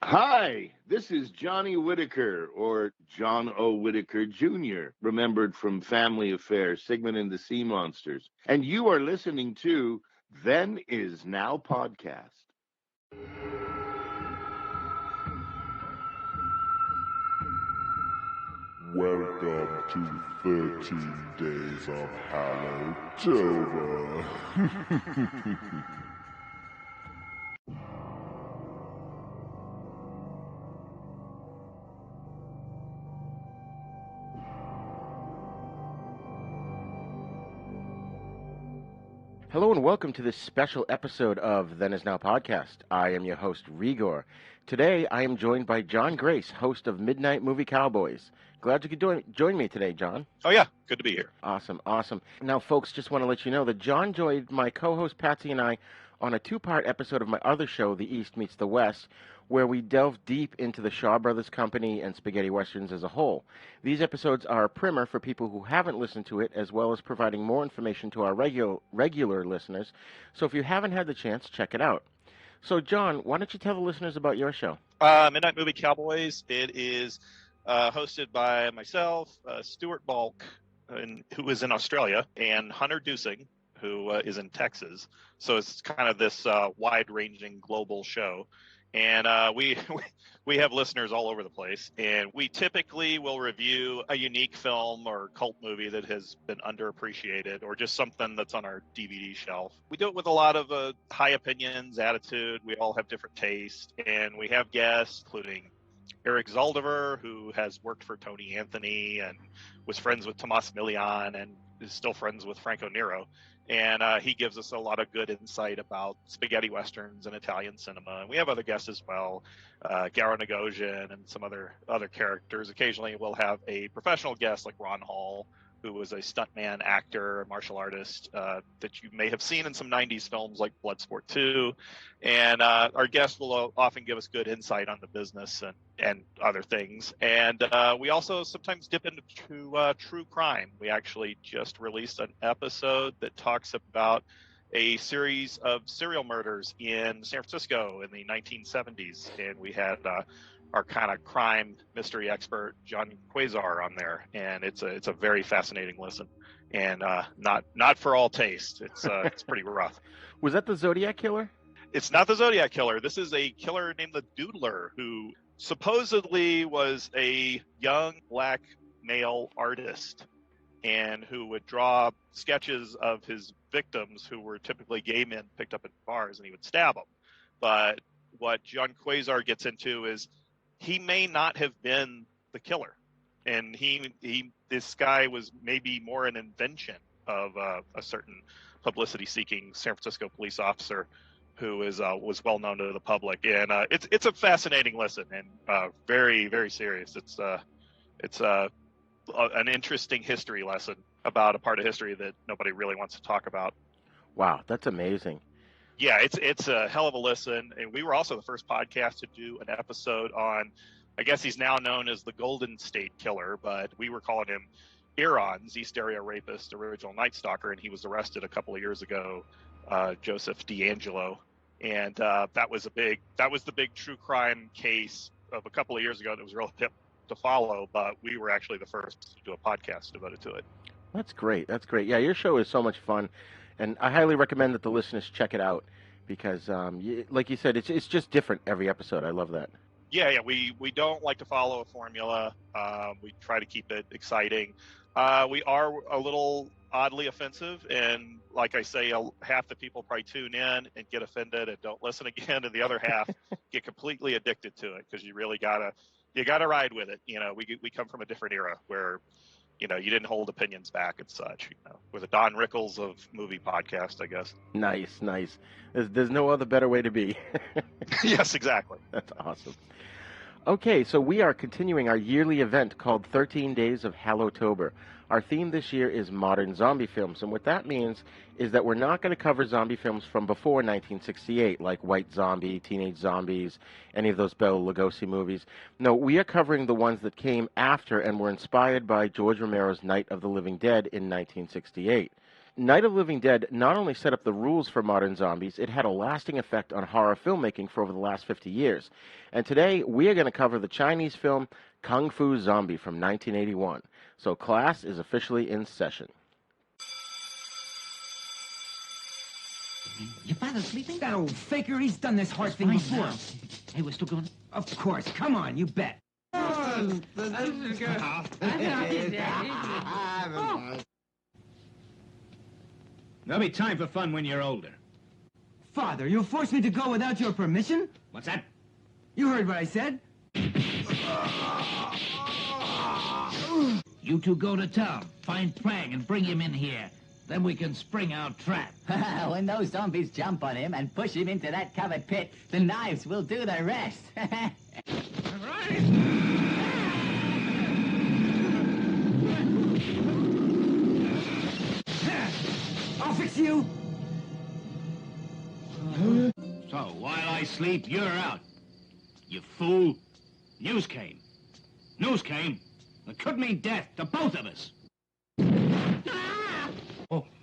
Hi, this is Johnny Whitaker, or John O. Whitaker Jr., remembered from Family Affairs, Sigmund and the Sea Monsters. And you are listening to Then Is Now podcast. Welcome to 13 Days of Hallowtober. Hello and welcome to this special episode of Then Is Now podcast. I am your host, Rigor. Today I am joined by John Grace, host of Midnight Movie Cowboys. Glad you could join me today, John. Oh, yeah. Good to be here. Awesome. Now, folks, just want to let you know that John joined my co-host Patsy and I on a two-part episode of my other show, The East Meets the West, where we delve deep into the Shaw Brothers Company and spaghetti westerns as a whole. These episodes are a primer for people who haven't listened to it, as well as providing more information to our regular listeners. So if you haven't had the chance, check it out. So, John, why don't you tell the listeners about your show? Midnight Movie Cowboys. It is hosted by myself, Stuart Balk, who is in Australia, and Hunter Dusing, who is in Texas. So it's kind of this wide-ranging global show. And we have listeners all over the place. And we typically will review a unique film or cult movie that has been underappreciated, or just something that's on our DVD shelf. We do it with a lot of high opinions, attitude. We all have different tastes. And we have guests, including Eric Zaldivar, who has worked for Tony Anthony and was friends with Tomas Milian and is still friends with Franco Nero. And he gives us a lot of good insight about spaghetti westerns and Italian cinema. And we have other guests as well, Garo Nagosian and some other characters. Occasionally we'll have a professional guest like Ron Hall, who was a stuntman, actor, martial artist that you may have seen in some 90s films like Bloodsport 2. And our guests will often give us good insight on the business and other things. And we also sometimes dip into true crime. We actually just released an episode that talks about a series of serial murders in San Francisco in the 1970s. And we had our kind of crime mystery expert, John Quasar, on there. And it's a very fascinating listen, and not for all taste. It's pretty rough. Was that the Zodiac Killer? It's not the Zodiac Killer. This is a killer named the Doodler, who supposedly was a young black male artist and who would draw sketches of his victims, who were typically gay men picked up at bars, and he would stab them. But what John Quasar gets into is he may not have been the killer, and this guy was maybe more an invention of a certain publicity-seeking San Francisco police officer who was well known to the public. And it's a fascinating listen, and very, very serious. It's an interesting history lesson about a part of history that nobody really wants to talk about. Wow, that's amazing. Yeah, it's a hell of a listen. And we were also the first podcast to do an episode on, I guess he's now known as the Golden State Killer, but we were calling him Iran's East Area Rapist, original Night Stalker, and he was arrested a couple of years ago, Joseph D'Angelo. And that was the big true crime case of a couple of years ago that was real hip to follow, but we were actually the first to do a podcast devoted to it. That's great. Yeah, your show is so much fun. And I highly recommend that the listeners check it out because, like you said, it's just different every episode. I love that. Yeah, we don't like to follow a formula. We try to keep it exciting. We are a little oddly offensive, and like I say, half the people probably tune in and get offended and don't listen again, and the other half get completely addicted to it because you really gotta ride with it. You know, we come from a different era where, you know, you didn't hold opinions back and such. You know, we're the Don Rickles of movie podcast, I guess. Nice. There's no other better way to be. Yes, exactly. That's awesome. Okay, so we are continuing our yearly event called 13 Days of Hallowtober. Our theme this year is modern zombie films, and what that means is that we're not going to cover zombie films from before 1968, like White Zombie, Teenage Zombies, any of those Bela Lugosi movies. No, we are covering the ones that came after and were inspired by George Romero's Night of the Living Dead in 1968. Night of the Living Dead not only set up the rules for modern zombies, it had a lasting effect on horror filmmaking for over the last 50 years. And today, we are going to cover the Chinese film Kung Fu Zombie from 1981. So class is officially in session. Your father's sleeping? That old faker, he's done this horse thing before. Now. Hey, we're still going? Of course, come on, you bet. There'll be time for fun when you're older. Father, you'll force me to go without your permission? What's that? You heard what I said. You two go to town, find Fang and bring him in here. Then we can spring our trap. When those zombies jump on him and push him into that covered pit, the knives will do the rest. I'll fix you. So, while I sleep, you're out. You fool. News came. News came. It could mean death to both of us.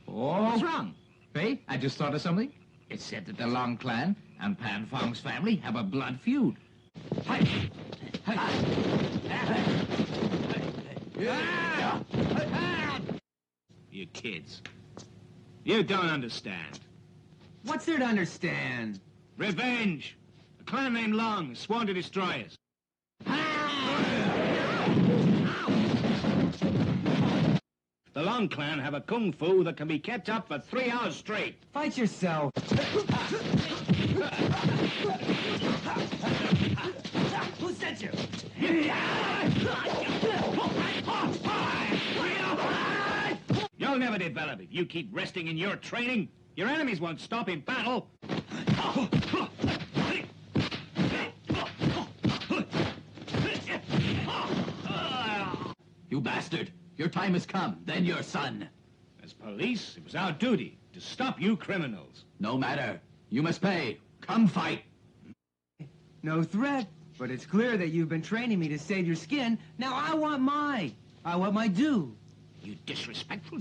What's wrong? Hey, I just thought of something. It's said that the Long clan and Pan Fang's family have a blood feud. You kids. You don't understand. What's there to understand? Revenge. A clan named Long is sworn to destroy us. The Long clan have a kung fu that can be kept up for 3 hours straight. Fight yourself. Who sent you? You'll never develop it. You keep resting in your training. Your enemies won't stop in battle. You bastard! Your time has come, then your son. As police, it was our duty to stop you criminals. No matter. You must pay. Come fight. No threat, but it's clear that you've been training me to save your skin. Now I want my due. You disrespectful...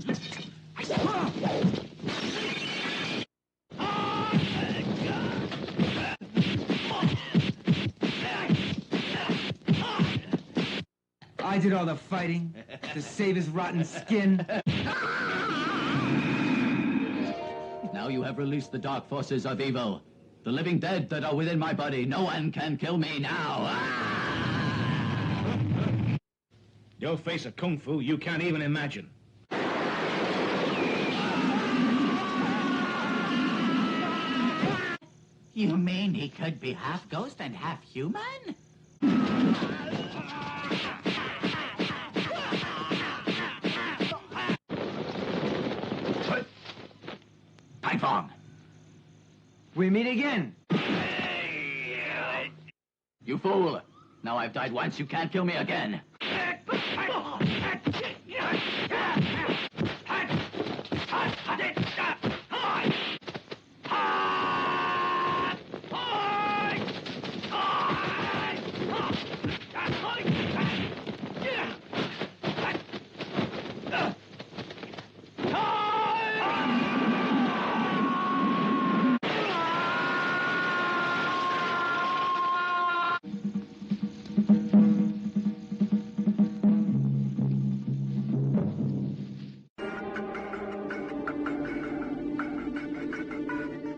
I did all the fighting to save his rotten skin. Now you have released the dark forces of evil. The living dead that are within my body. No one can kill me now. You'll face a kung fu you can't even imagine. You mean he could be half ghost and half human? Fang. We meet again. You fool. Now I've died once, you can't kill me again.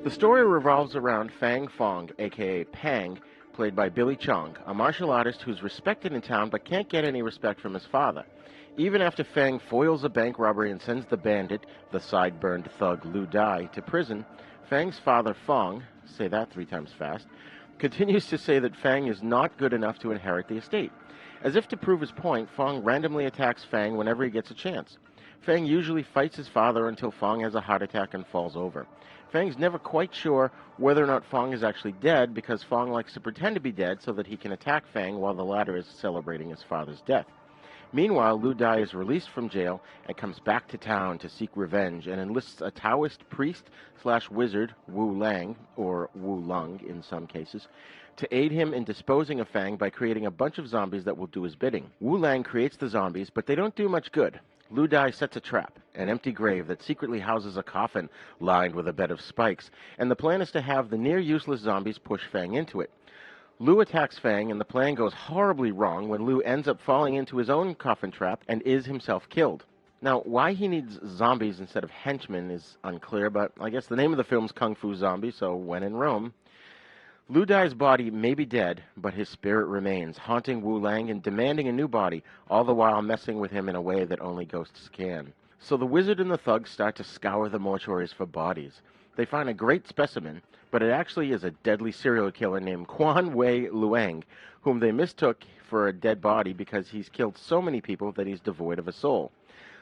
The story revolves around Fang Fong, a.k.a. Pang, played by Billy Chong, a martial artist who's respected in town but can't get any respect from his father. Even after Fang foils a bank robbery and sends the bandit, the side-burned thug Lu Dai, to prison, Fang's father Fong, say that 3 times fast, continues to say that Fang is not good enough to inherit the estate. As if to prove his point, Fong randomly attacks Fang whenever he gets a chance. Fang usually fights his father until Fong has a heart attack and falls over. Fang's never quite sure whether or not Fong is actually dead because Fong likes to pretend to be dead so that he can attack Fang while the latter is celebrating his father's death. Meanwhile, Lu Dai is released from jail and comes back to town to seek revenge and enlists a Taoist priest/wizard, Wu Lang, or Wu Lung in some cases, to aid him in disposing of Fang by creating a bunch of zombies that will do his bidding. Wu Lang creates the zombies, but they don't do much good. Lu Dai sets a trap, an empty grave that secretly houses a coffin lined with a bed of spikes, and the plan is to have the near-useless zombies push Fang into it. Lu attacks Fang, and the plan goes horribly wrong when Lu ends up falling into his own coffin trap and is himself killed. Now, why he needs zombies instead of henchmen is unclear, but I guess the name of the film's Kung Fu Zombie, so when in Rome. Lu Dai's body may be dead, but his spirit remains, haunting Wu Lang and demanding a new body, all the while messing with him in a way that only ghosts can. So the wizard and the thug start to scour the mortuaries for bodies. They find a great specimen, but it actually is a deadly serial killer named Kwan Wei Long, whom they mistook for a dead body because he's killed so many people that he's devoid of a soul.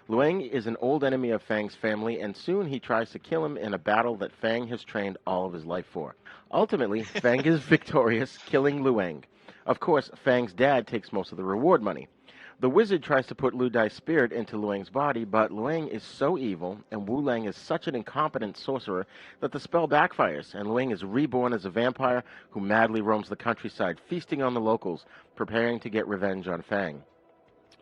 Luang is an old enemy of Fang's family, and soon he tries to kill him in a battle that Fang has trained all of his life for. Ultimately, Fang is victorious, killing Luang. Of course, Fang's dad takes most of the reward money. The wizard tries to put Lu Dai's spirit into Luang's body, but Luang is so evil, and Wu Lang is such an incompetent sorcerer, that the spell backfires, and Luang is reborn as a vampire who madly roams the countryside, feasting on the locals, preparing to get revenge on Fang.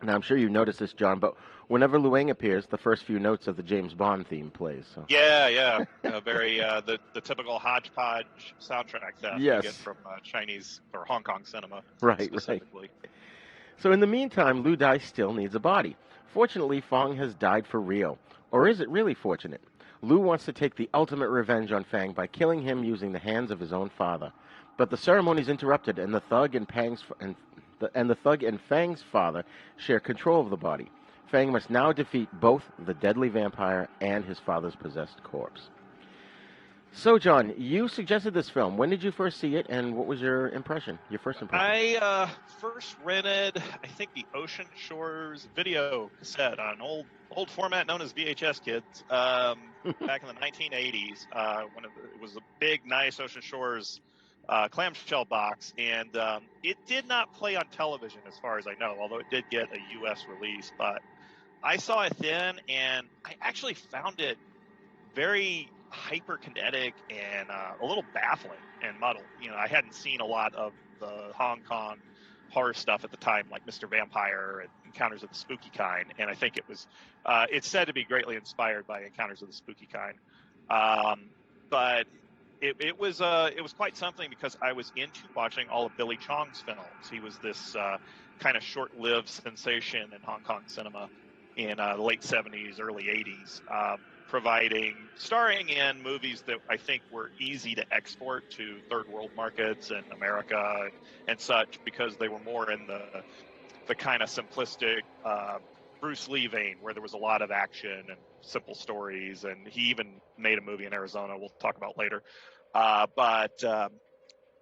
Now, I'm sure you noticed this, John, but whenever Luang appears, the first few notes of the James Bond theme plays. So. Yeah. Very the typical hodgepodge soundtrack that yes. you get from Chinese or Hong Kong cinema, right, specifically. Right. So in the meantime, Lu Dai still needs a body. Fortunately, Fang has died for real. Or is it really fortunate? Lu wants to take the ultimate revenge on Fang by killing him using the hands of his own father. But the ceremony is interrupted, and the thug and Fang's father share control of the body. Fang must now defeat both the deadly vampire and his father's possessed corpse. So, John, you suggested this film. When did you first see it, and what was your first impression? I first rented, I think, the Ocean Shores video cassette on an old format known as VHS, kids, back in the 1980s. It was a big, nice Ocean Shores clamshell box, and it did not play on television as far as I know, although it did get a U.S. release. But I saw it then, and I actually found it very hyperkinetic and a little baffling and muddled. You know, I hadn't seen a lot of the Hong Kong horror stuff at the time, like Mr. Vampire and Encounters of the Spooky Kind, and I think it was it's said to be greatly inspired by Encounters of the Spooky Kind. But it was quite something because I was into watching all of Billy Chong's films. He was this kind of short-lived sensation in Hong Kong cinema in the late 70s, early 80s, starring in movies that I think were easy to export to third world markets and America and such, because they were more in the kind of simplistic Bruce Lee vein, where there was a lot of action and simple stories. And he even made a movie in Arizona we'll talk about later. But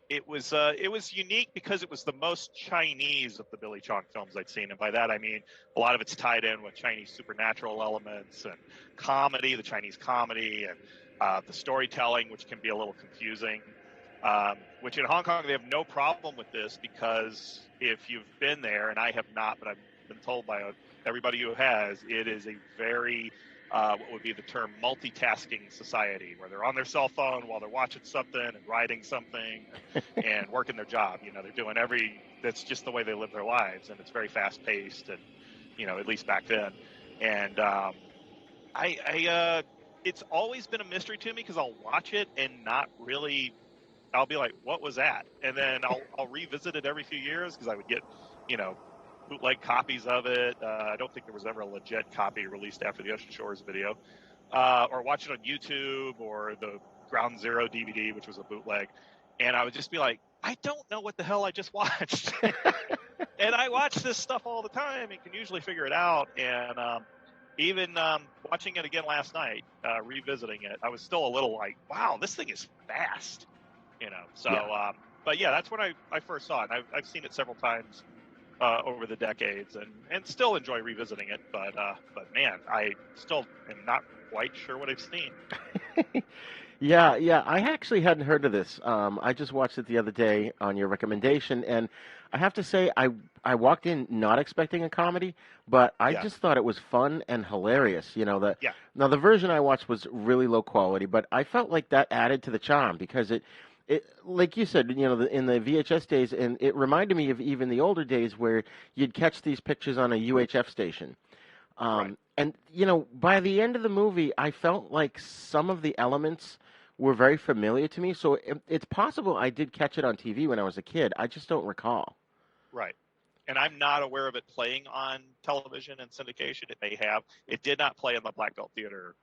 it was unique because it was the most Chinese of the Billy Chong films I'd seen. And by that, I mean, a lot of it's tied in with Chinese supernatural elements and comedy, the Chinese comedy, and the storytelling, which can be a little confusing, which in Hong Kong, they have no problem with this, because if you've been there, and I have not, but I've been told by everybody who has, it is a very what would be the term multitasking society, where they're on their cell phone while they're watching something and writing something and working their job. You know, they're doing that's just the way they live their lives, and it's very fast paced, and, you know, at least back then. And it's always been a mystery to me, because I'll watch it and not really, I'll be like, what was that? And then I'll revisit it every few years, because I would get, you know, bootleg copies of it. I don't think there was ever a legit copy released after the Ocean Shores video, or watch it on YouTube, or the Ground Zero DVD, which was a bootleg. And I would just be like, I don't know what the hell I just watched. And I watch this stuff all the time and can usually figure it out. And even watching it again last night, revisiting it, I was still a little like, wow, this thing is fast, you know? So, yeah. But yeah, that's when I first saw it. I've seen it several times over the decades, and still enjoy revisiting it, but man, I still am not quite sure what I've seen. Yeah, I actually hadn't heard of this. I just watched it the other day on your recommendation, and I have to say, I walked in not expecting a comedy, but I just thought it was fun and hilarious. You know, now the version I watched was really low quality, but I felt like that added to the charm, because it like you said, you know, in the VHS days, and it reminded me of even the older days where you'd catch these pictures on a UHF station. And, by the end of the movie, I felt like some of the elements were very familiar to me. So it's possible I did catch it on TV when I was a kid. I just don't recall. Right. And I'm not aware of it playing on television and syndication. It may have. It did not play in the Black Belt Theater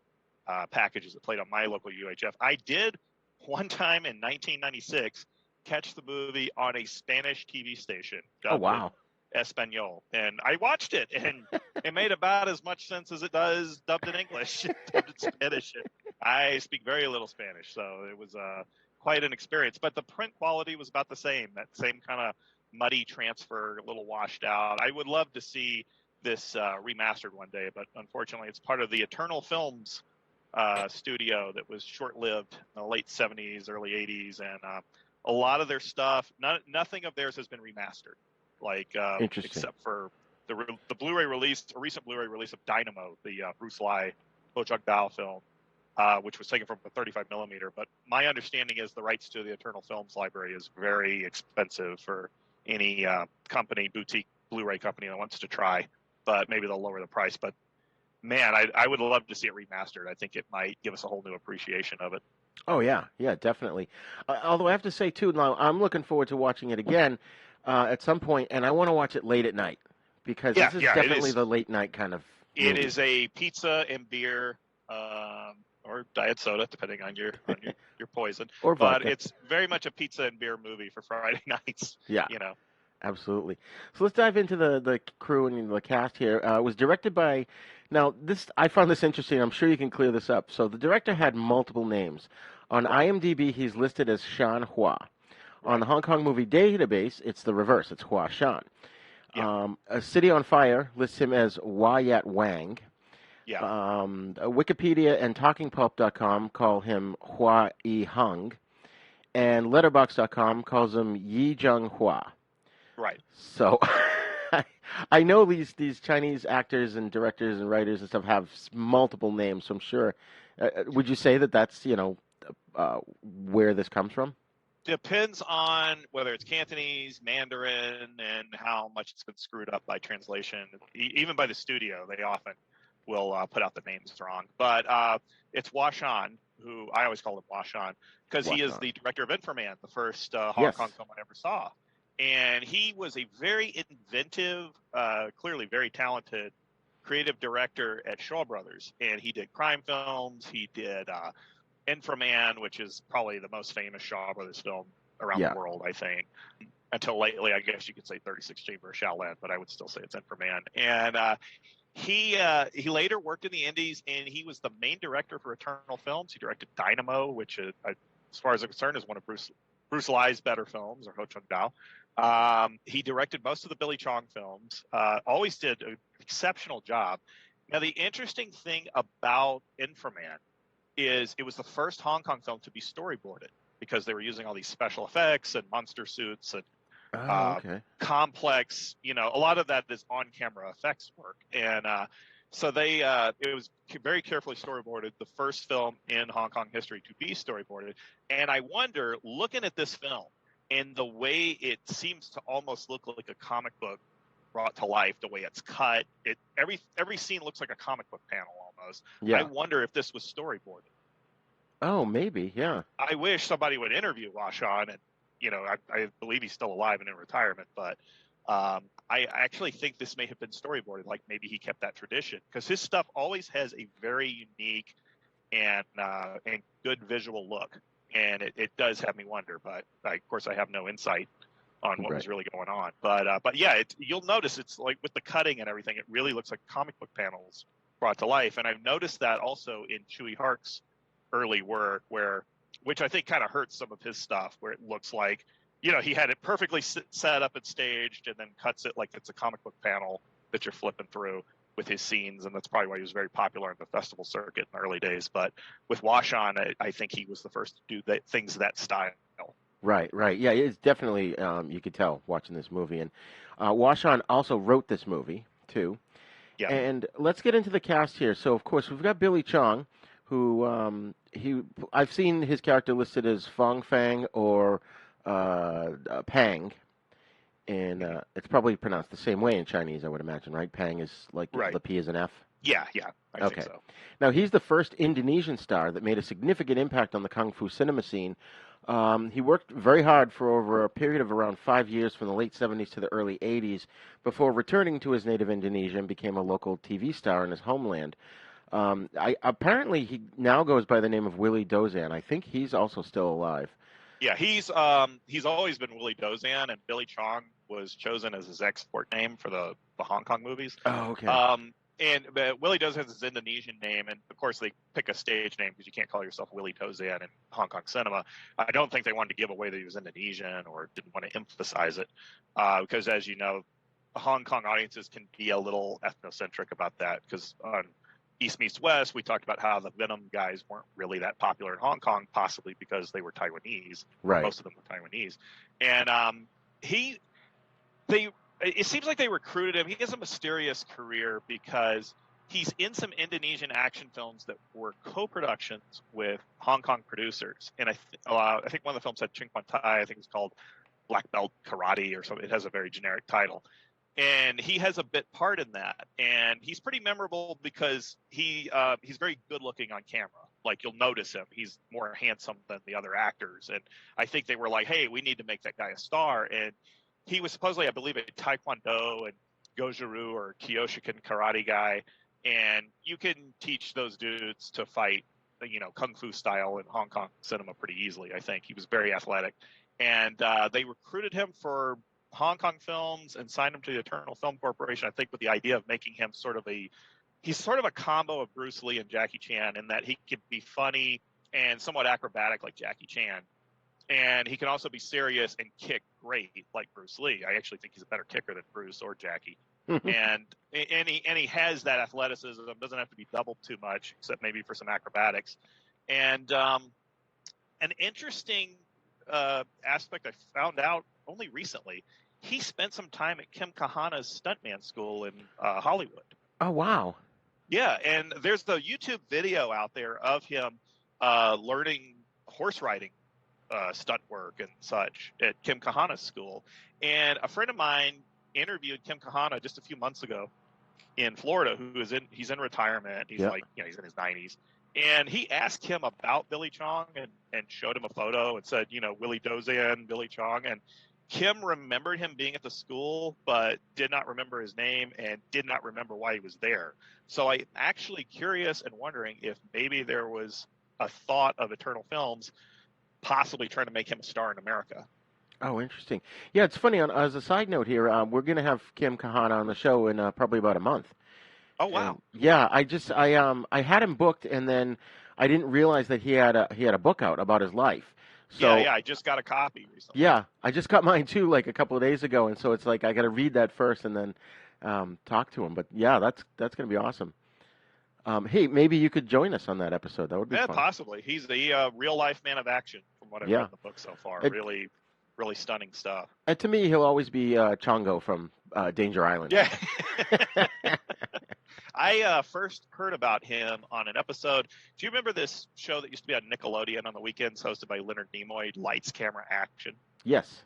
packages. It played on my local UHF. I did one time in 1996 catch the movie on a Spanish TV station. Oh, wow. Espanol, and I watched it, and it made about as much sense as it does dubbed in English, dubbed in Spanish. I speak very little Spanish, so it was quite an experience. But the print quality was about the same, that same kind of muddy transfer, a little washed out. I would love to see this remastered one day, but unfortunately, it's part of the Eternal Films studio that was short-lived in the late 70s, early 80s, and a lot of their stuff, nothing of theirs has been remastered. Except for the Blu-ray release, a recent Blu-ray release of Dynamo, the Bruce Lee, Ho Chung Dao film, which was taken from a 35 millimeter. But my understanding is the rights to the Eternal Films library is very expensive for any company, boutique Blu-ray company that wants to try. But maybe they'll lower the price. But man, I would love to see it remastered. I think it might give us a whole new appreciation of it. Oh yeah, definitely. Although I have to say too, now I'm looking forward to watching it again. At some point, and I want to watch it late at night because this is definitely the late night kind of movie. It is a pizza and beer or diet soda, depending on your poison. Or vodka. But it's very much a pizza and beer movie for Friday nights. Yeah, absolutely. So let's dive into the crew and the cast here. It was directed by. Now I found this interesting. I'm sure you can clear this up. So the director had multiple names. On IMDb, he's listed as Shan Hua. On the Hong Kong Movie Database, it's the reverse. It's Hua Shan. Yeah. A City on Fire lists him as Hua Yat Wang. Yeah. Wikipedia and TalkingPulp.com call him Hua Yi Hung. And Letterboxd.com calls him Yi Zheng Hua. Right. So I know these Chinese actors and directors and writers and stuff have multiple names, so I'm sure. Would you say that that's, where this comes from? Depends on whether it's Cantonese, Mandarin, and how much it's been screwed up by translation. Even by the studio, they often will put out the names wrong. But it's Hua Shan, who I always call him Hua Shan, because he is the director of Inframan, the first Hong Kong film I ever saw. And he was a very inventive, clearly very talented creative director at Shaw Brothers. And he did crime films. He did Inframan, which is probably the most famous Shaw Brothers film around the world, I think. Until lately, I guess you could say 36 Chamber of Shaolin, but I would still say it's Inframan. And he later worked in the Indies, and he was the main director for Eternal Films. He directed Dynamo, which, as far as I'm concerned, is one of Bruce Lee's better films, or Ho Chung Dao. He directed most of the Billy Chong films. Always did an exceptional job. Now, the interesting thing about Inframan is it was the first Hong Kong film to be storyboarded because they were using all these special effects and monster suits and complex, a lot of that is on-camera effects work. And so it was very carefully storyboarded, the first film in Hong Kong history to be storyboarded. And I wonder, looking at this film and the way it seems to almost look like a comic book brought to life, the way it's cut, every scene looks like a comic book panel almost. Yeah. I wonder if this was storyboarded. Oh, maybe, yeah. I wish somebody would interview Hua Shan, and I believe he's still alive and in retirement, but I actually think this may have been storyboarded. Like maybe he kept that tradition because his stuff always has a very unique and good visual look, and it does have me wonder. But of course, I have no insight on what was really going on. But yeah, you'll notice it's like with the cutting and everything, it really looks like comic book panels brought to life. And I've noticed that also in Chewy Hark's early work, which I think kind of hurts some of his stuff, where it looks like, he had it perfectly set up and staged and then cuts it like it's a comic book panel that you're flipping through with his scenes. And that's probably why he was very popular in the festival circuit in the early days. But with Hua Shan, I think he was the first to do things that style. Right. Yeah, it's definitely, you could tell watching this movie. And Hua Shan also wrote this movie, too. Yeah. And let's get into the cast here. So, of course, we've got Billy Chong, who I've seen his character listed as Fang or Pang. And it's probably pronounced the same way in Chinese, I would imagine, right? Pang is like Right. the P is an F. Yeah, I Okay. think so. Now, he's the first Indonesian star that made a significant impact on the kung fu cinema scene. He worked very hard for over a period of around 5 years from the late 70s to the early 80s before returning to his native Indonesia and became a local TV star in his homeland. Apparently, he now goes by the name of Willie Dozan. I think he's also still alive. Yeah, he's always been Willie Dozan, and Billy Chong was chosen as his export name for the Hong Kong movies. Oh, okay. But Willie Dozan is his Indonesian name, and of course they pick a stage name because you can't call yourself Willie Dozan in Hong Kong cinema. I don't think they wanted to give away that he was Indonesian or didn't want to emphasize it, because as you know, Hong Kong audiences can be a little ethnocentric about that. Because on East Meets West, we talked about how the Venom guys weren't really that popular in Hong Kong, possibly because they were Taiwanese. Right. Most of them were Taiwanese, and it seems like they recruited him. He has a mysterious career because he's in some Indonesian action films that were co-productions with Hong Kong producers. And I think one of the films had Ching Kwan Tai. I think it's called Black Belt Karate or something. It has a very generic title. And he has a bit part in that. And he's pretty memorable because he's very good looking on camera. Like, you'll notice him. He's more handsome than the other actors. And I think they were like, hey, we need to make that guy a star. And he was supposedly, I believe, a Taekwondo and Goju-Ryu or Kyokushin karate guy. And you can teach those dudes to fight, kung fu style in Hong Kong cinema pretty easily, I think. He was very athletic. And they recruited him for Hong Kong films and signed him to the Eternal Film Corporation, I think, with the idea of making him he's sort of a combo of Bruce Lee and Jackie Chan in that he could be funny and somewhat acrobatic like Jackie Chan. And he can also be serious and kick great like Bruce Lee. I actually think he's a better kicker than Bruce or Jackie. and he has that athleticism, doesn't have to be doubled too much, except maybe for some acrobatics. And an interesting aspect I found out only recently, he spent some time at Kim Kahana's stuntman school in Hollywood. Oh, wow. Yeah, and there's the YouTube video out there of him learning horse riding stunt work and such at Kim Kahana's school. And a friend of mine interviewed Kim Kahana just a few months ago in Florida, he's in retirement. He's he's in his 90s. And he asked him about Billy Chong and showed him a photo and said, Willie Dozan, Billy Chong. And Kim remembered him being at the school, but did not remember his name and did not remember why he was there. So I'm actually curious and wondering if maybe there was a thought of Eternal Films possibly trying to make him a star in America. Oh, interesting. Yeah, it's funny. As a side note here, we're going to have Kim Kahana on the show in probably about a month. Oh, wow. And, yeah, I had him booked, and then I didn't realize that he had a book out about his life. So, yeah, I just got a copy recently. Yeah, I just got mine too, like a couple of days ago, and so it's like I got to read that first and then talk to him. But yeah, that's going to be awesome. Hey, maybe you could join us on that episode. That would be fun. Possibly. He's the real life man of action, from what I've read in the book so far. Really, really stunning stuff. And to me, he'll always be Chongo from Danger Island. Yeah. I first heard about him on an episode. Do you remember this show that used to be on Nickelodeon on the weekends, hosted by Leonard Nimoy, Lights, Camera, Action? Yes.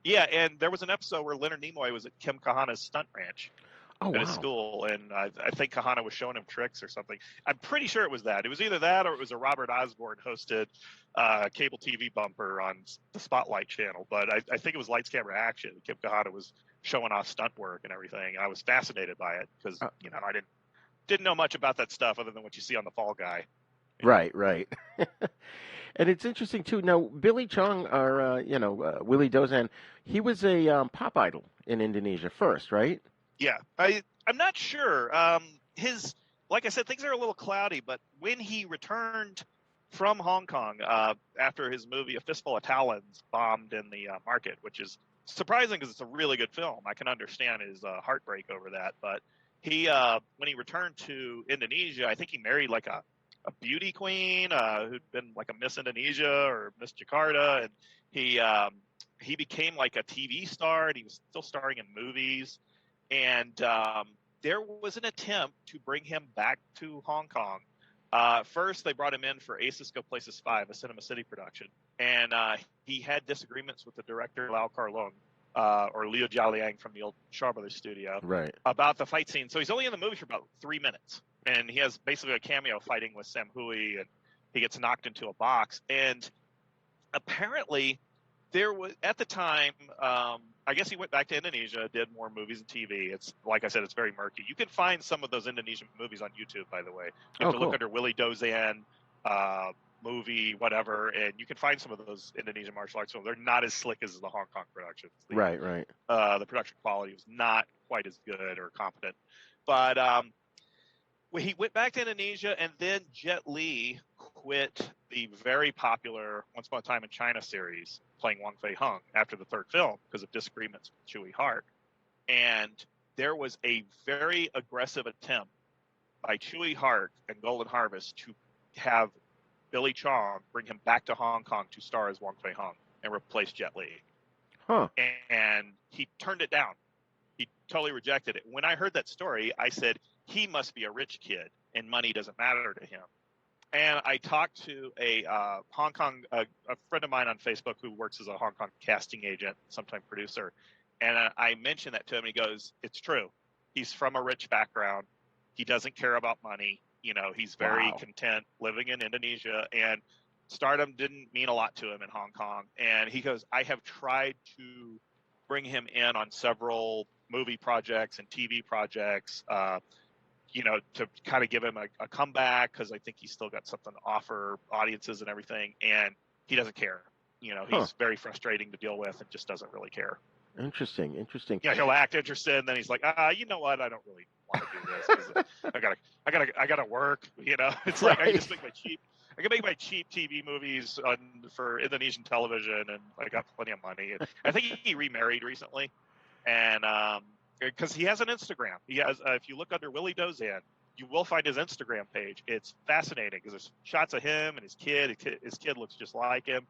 Yeah, and there was an episode where Leonard Nimoy was at Kim Kahana's stunt ranch at his wow. school, and I think Kahana was showing him tricks or something. I'm pretty sure it was that. It was either that or it was a Robert Osborne hosted cable TV bumper on the Spotlight channel, but I think it was Lights, Camera, Action. Kim Kahana was showing off stunt work and everything. I was fascinated by it because, I didn't know much about that stuff other than what you see on the Fall Guy. Right. And it's interesting too. Now, Billy Chong, or Willie Dozan, he was a pop idol in Indonesia first, right? Yeah, I'm not sure. Like I said, things are a little cloudy. But when he returned from Hong Kong after his movie A Fistful of Talons bombed in the market, which is surprising because it's a really good film. I can understand his heartbreak over that, but when he returned to Indonesia, I think he married like a beauty queen who'd been like a Miss Indonesia or Miss Jakarta, and he became like a TV star, and he was still starring in movies. And there was an attempt to bring him back to Hong Kong. First, they brought him in for Aces Go Places 5, a Cinema City production, and he had disagreements with the director Lau Kar Leung, or Liu Jialiang from the old Shaw Brothers studio, Right. about the fight scene. So he's only in the movie for about 3 minutes, and he has basically a cameo fighting with Sam Hui, and he gets knocked into a box. And apparently, there was at the time, I guess he went back to Indonesia, did more movies and TV. It's like I said, it's very murky. You can find some of those Indonesian movies on YouTube, by the way. You have to cool. look under Willie Dozan movie, whatever, and you can find some of those Indonesian martial arts films. They're not as slick as the Hong Kong productions. Right. The production quality was not quite as good or competent. But he went back to Indonesia, and then Jet Li quit the very popular Once Upon a Time in China series, playing Wong Fei Hung, after the third film because of disagreements with Chewy Hart. And there was a very aggressive attempt by Chewy Hart and Golden Harvest to have Billy Chong bring him back to Hong Kong to star as Wong Fei Hung and replace Jet Li. Huh. And he turned it down. He totally rejected it. When I heard that story, I said, he must be a rich kid and money doesn't matter to him. And I talked to a Hong Kong, a friend of mine on Facebook who works as a Hong Kong casting agent, sometime producer. And I mentioned that to him. And he goes, it's true. He's from a rich background. He doesn't care about money. He's very content living in Indonesia, and stardom didn't mean a lot to him in Hong Kong. And he goes, I have tried to bring him in on several movie projects and TV projects, to kind of give him a comeback, because I think he's still got something to offer audiences and everything. And he doesn't care. He's very frustrating to deal with and just doesn't really care. Interesting. Yeah, he'll act interested, and then he's like, you know what? I don't really want to do this because I gotta work. It's like I just make I can make my cheap TV movies for Indonesian television, and I got plenty of money. And I think he remarried recently, and because he has an Instagram. He has, if you look under Willie Dozan, you will find his Instagram page. It's fascinating because there's shots of him and his kid. His kid looks just like him.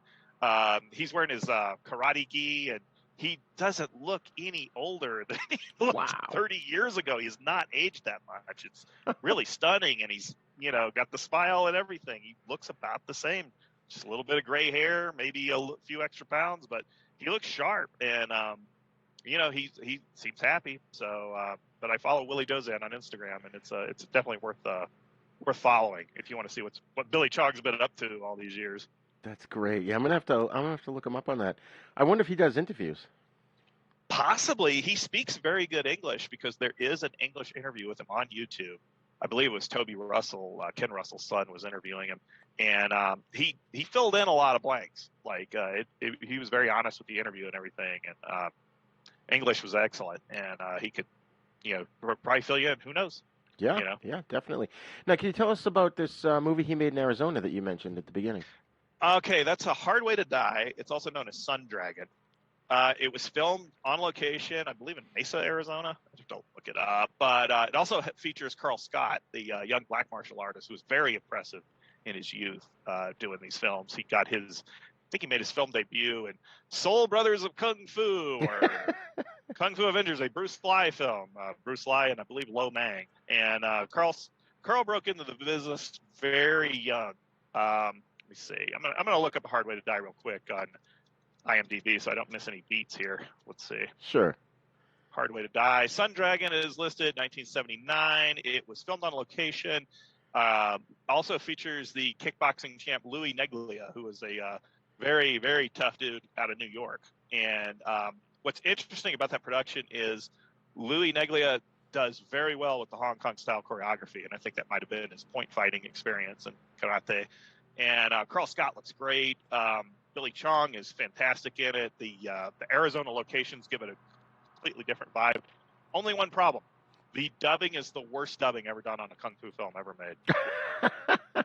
He's wearing his karate gi, and he doesn't look any older than he looked 30 years ago. He's not aged that much. It's really stunning, and he's got the smile and everything. He looks about the same, just a little bit of gray hair, maybe a few extra pounds, but he looks sharp, and he seems happy. So, but I follow Willie Dozan on Instagram, and it's definitely worth following if you want to see what Billy Chong's been up to all these years. That's great. Yeah, I'm gonna have to look him up on that. I wonder if he does interviews. Possibly. He speaks very good English, because there is an English interview with him on YouTube. I believe it was Toby Russell, Ken Russell's son, was interviewing him, and he filled in a lot of blanks. Like he was very honest with the interview and everything, and English was excellent, and he could probably fill you in. Who knows? Yeah, yeah, definitely. Now, can you tell us about this movie he made in Arizona that you mentioned at the beginning? Okay, that's A Hard Way to Die. It's also known as Sun Dragon. It was filmed on location, I believe, in Mesa, Arizona. I have to look it up. But it also features Carl Scott, the young black martial artist, who was very impressive in his youth doing these films. He made his film debut in Soul Brothers of Kung Fu, or Kung Fu Avengers, a Bruce Ly film. Bruce Ly and I believe Lo Mang. And Carl broke into the business very young. Let me see. I'm gonna look up A Hard Way to Die real quick on IMDb so I don't miss any beats here. Let's see. Sure. Hard Way to Die. Sun Dragon is listed 1979. It was filmed on location. Also features the kickboxing champ Louis Neglia, who was a very, very tough dude out of New York. And what's interesting about that production is Louis Neglia does very well with the Hong Kong style choreography, and I think that might have been his point fighting experience and karate. And Carl Scott looks great. Billy Chong is fantastic in it. The Arizona locations give it a completely different vibe. Only one problem: the dubbing is the worst dubbing ever done on a kung fu film ever made.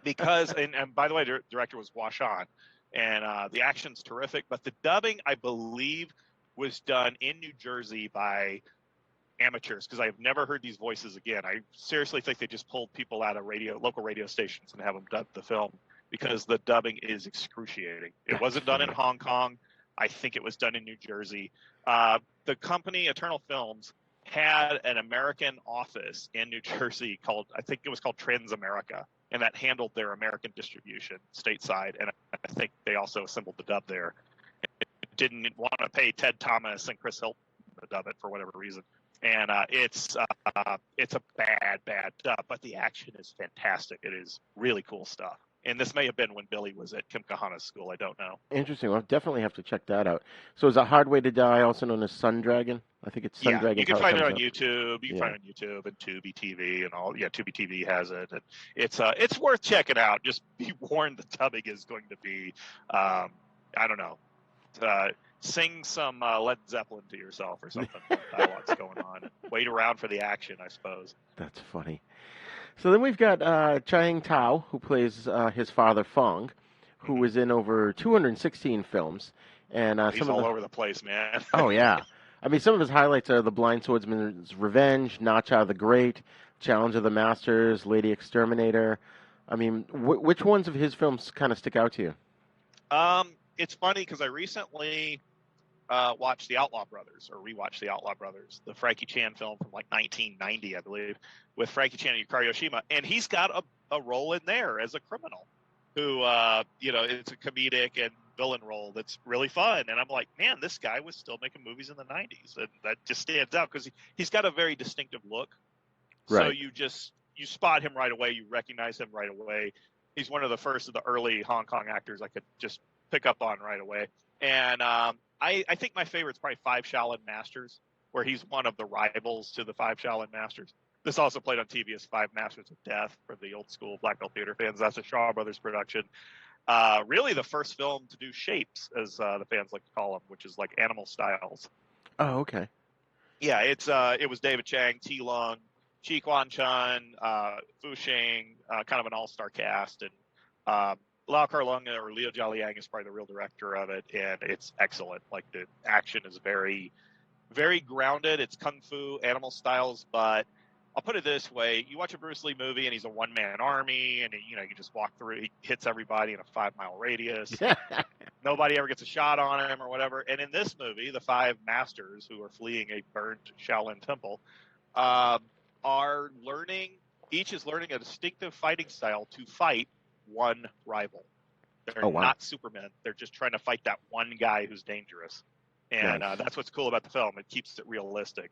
Because, and by the way, the director was Washan, and the action's terrific. But the dubbing, I believe, was done in New Jersey by amateurs, because I've never heard these voices again. I seriously think they just pulled people out of local radio stations and have them dub the film, because the dubbing is excruciating. It wasn't done in Hong Kong. I think it was done in New Jersey. The company, Eternal Films, had an American office in New Jersey I think it was called Transamerica, and that handled their American distribution stateside. And I think they also assembled the dub there. It didn't want to pay Ted Thomas and Chris Hilton to dub it for whatever reason. And it's a bad dub, but the action is fantastic. It is really cool stuff. And this may have been when Billy was at Kim Kahana's school. I don't know. Interesting. I'll definitely have to check that out. So is A Hard Way to Die also known as Sun Dragon? I think it's Sun Dragon. You can find it on YouTube. You can find it on YouTube and Tubi TV and all. Yeah, Tubi TV has it. And it's worth checking out. Just be warned, the dubbing is going to be, I don't know, sing some Led Zeppelin to yourself or something. Dialogue's going on. Wait around for the action, I suppose. That's funny. So then we've got Chiang Tao, who plays his father, Fang, who was in over 216 films. And he's all over the place, man. Oh, yeah. I mean, some of his highlights are The Blind Swordsman's Revenge, Nha Cha the Great, Challenge of the Masters, Lady Exterminator. I mean, which ones of his films kind of stick out to you? It's funny because I recently watched The Outlaw Brothers, or rewatched The Outlaw Brothers, the Frankie Chan film from like 1990, I believe, with Frankie Chan and Yukari Oshima. And he's got a role in there as a criminal who, it's a comedic and villain role that's really fun. And I'm like, man, this guy was still making movies in the 90s. And that just stands out because he's got a very distinctive look. Right. So you spot him right away. You recognize him right away. He's one of the first of the early Hong Kong actors I could just pick up on right away. And I think my favorite is probably Five Shaolin Masters, where he's one of the rivals to the Five Shaolin Masters. This also played on TV as Five Masters of Death for the old school Black Belt Theater fans. That's a Shaw Brothers production. Really the first film to do shapes, as the fans like to call them, which is like animal styles. Oh, okay. Yeah, it was David Chang, T. Lung, Chi Kwan Chun, Fu Sheng, kind of an all-star cast. And Lau Kar-leung or Liu Jialiang is probably the real director of it, and it's excellent. Like, the action is very, very grounded. It's kung fu, animal styles, but I'll put it this way. You watch a Bruce Lee movie, and he's a one-man army, and, you just walk through. He hits everybody in a 5-mile radius. Nobody ever gets a shot on him or whatever. And in this movie, the five masters who are fleeing a burned Shaolin temple are learning, each is learning a distinctive fighting style to fight one rival. They're not Supermen. They're just trying to fight that one guy who's dangerous. And that's what's cool about the film. It keeps it realistic,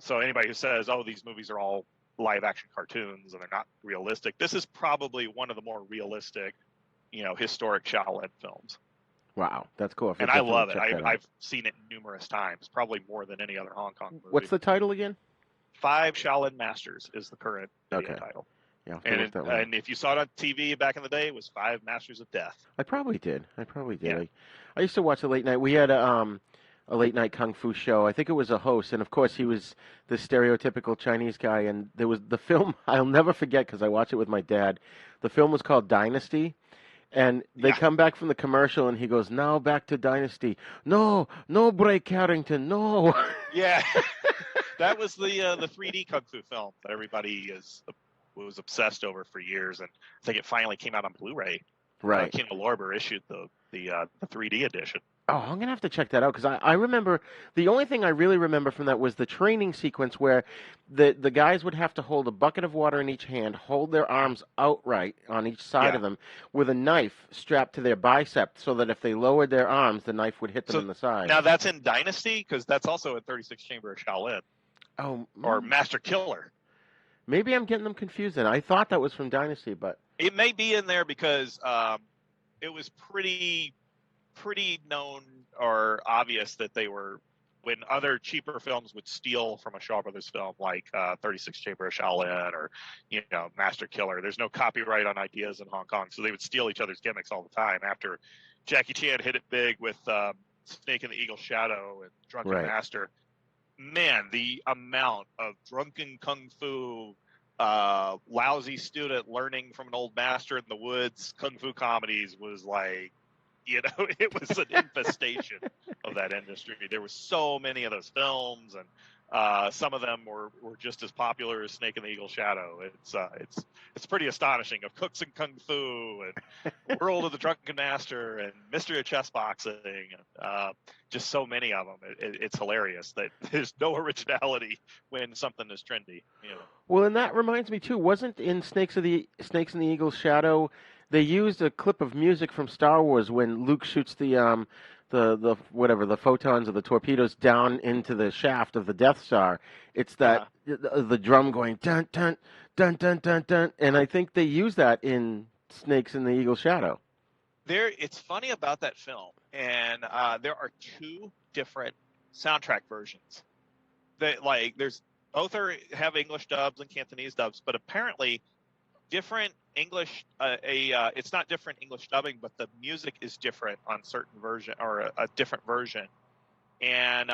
So anybody who says, oh, these movies are all live action cartoons and they're not realistic, this is probably one of the more realistic, historic Shaolin films. Wow, that's cool. And I love it. I've seen it numerous times, probably more than any other Hong Kong movie. What's the title again? Five Shaolin Masters is the current video title. Yeah, and if you saw it on TV back in the day, it was Five Masters of Death. I probably did. Yeah. I used to watch a late night. We had a late night kung fu show. I think it was a host, and of course he was the stereotypical Chinese guy. And there was the film I'll never forget because I watched it with my dad. The film was called Dynasty. And they come back from the commercial, and he goes, now back to Dynasty. No, Bray Carrington, no. Yeah, that was the 3D Kung Fu film that everybody was obsessed over for years. And I think it finally came out on Blu-ray. Right. King Lorber issued the 3D edition. Oh, I'm going to have to check that out because I remember, the only thing I really remember from that was the training sequence where the guys would have to hold a bucket of water in each hand, hold their arms outright on each side of them with a knife strapped to their bicep so that if they lowered their arms, the knife would hit them in the side. Now that's in Dynasty because that's also in 36 Chamber of Shaolin. Oh, or Master Killer. Maybe I'm getting them confused then. I thought that was from Dynasty, but... It may be in there because it was pretty known or obvious that they were, when other cheaper films would steal from a Shaw Brothers film like 36 Chamber of Shaolin or Master Killer, there's no copyright on ideas in Hong Kong, so they would steal each other's gimmicks all the time. After Jackie Chan hit it big with Snake in the Eagle's Shadow and Drunken Master, man, the amount of drunken kung fu, lousy student learning from an old master in the woods kung fu comedies was like, it was an infestation of that industry. There were so many of those films, and some of them were just as popular as Snake in the Eagle's Shadow. It's pretty astonishing. Of Cooks and Kung Fu and World of the Drunken Master and Mystery of Chess Boxing, and just so many of them. It's hilarious that there's no originality when something is trendy. Well, and that reminds me too. Wasn't in Snakes in the Eagle's Shadow? They used a clip of music from Star Wars when Luke shoots the the whatever the photons or the torpedoes down into the shaft of the Death Star. It's that the drum going dun dun dun dun dun dun, and I think they use that in Snakes in the Eagle's Shadow. It's funny about that film, and there are two different soundtrack versions. Both have English dubs and Cantonese dubs, but apparently different English. It's not different English dubbing, but the music is different on certain version or a different version. And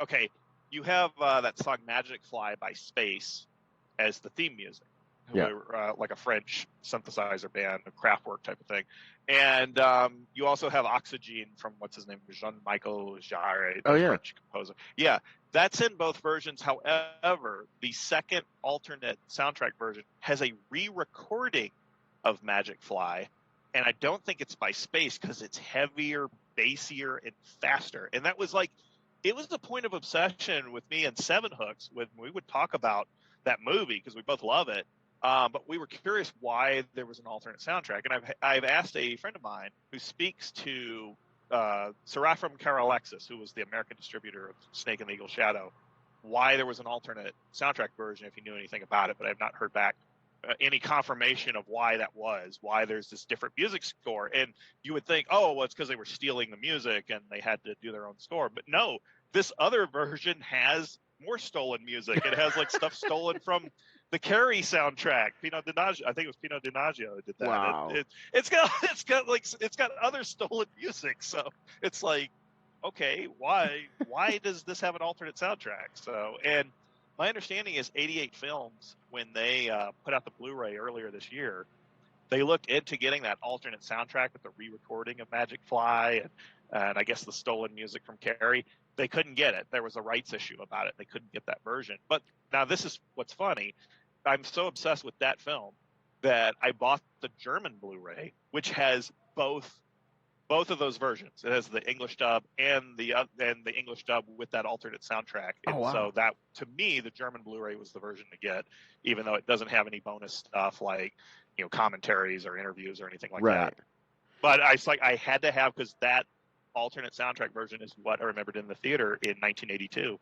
okay, you have that song "Magic Fly" by Space as the theme music. Yeah. Like a French synthesizer band, a Kraftwerk type of thing. And you also have Oxygen from, what's his name, Jean-Michel Jarre, the French composer. Yeah, that's in both versions. However, the second alternate soundtrack version has a re-recording of Magic Fly, and I don't think it's by Space because it's heavier, bassier, and faster. And that was it was the point of obsession with me and Seven Hooks when we would talk about that movie because we both love it. But we were curious why there was an alternate soundtrack, and I've asked a friend of mine who speaks to Serafim Karalexis, who was the American distributor of Snake and the Eagle's Shadow, why there was an alternate soundtrack version if he knew anything about it. But I've not heard back any confirmation of why that was, why there's this different music score. And you would think, oh, well, it's because they were stealing the music and they had to do their own score. But no, this other version has more stolen music. It has stuff stolen from the Carrie soundtrack. Pino Donaggio, I think it was Pino Donaggio who did that. Wow. It's got other stolen music. So it's okay, why does this have an alternate soundtrack? So, and my understanding is 88 Films, when they put out the Blu-ray earlier this year, they looked into getting that alternate soundtrack with the re-recording of Magic Fly and I guess the stolen music from Carrie. They couldn't get it. There was a rights issue about it. They couldn't get that version. But now this is what's funny. I'm so obsessed with that film that I bought the German Blu-ray, which has both of those versions. It has the English dub and the English dub with that alternate soundtrack. And so that, to me, the German Blu-ray was the version to get, even though it doesn't have any bonus stuff like commentaries or interviews or anything like that. But I had to have, because that alternate soundtrack version is what I remembered in the theater in 1982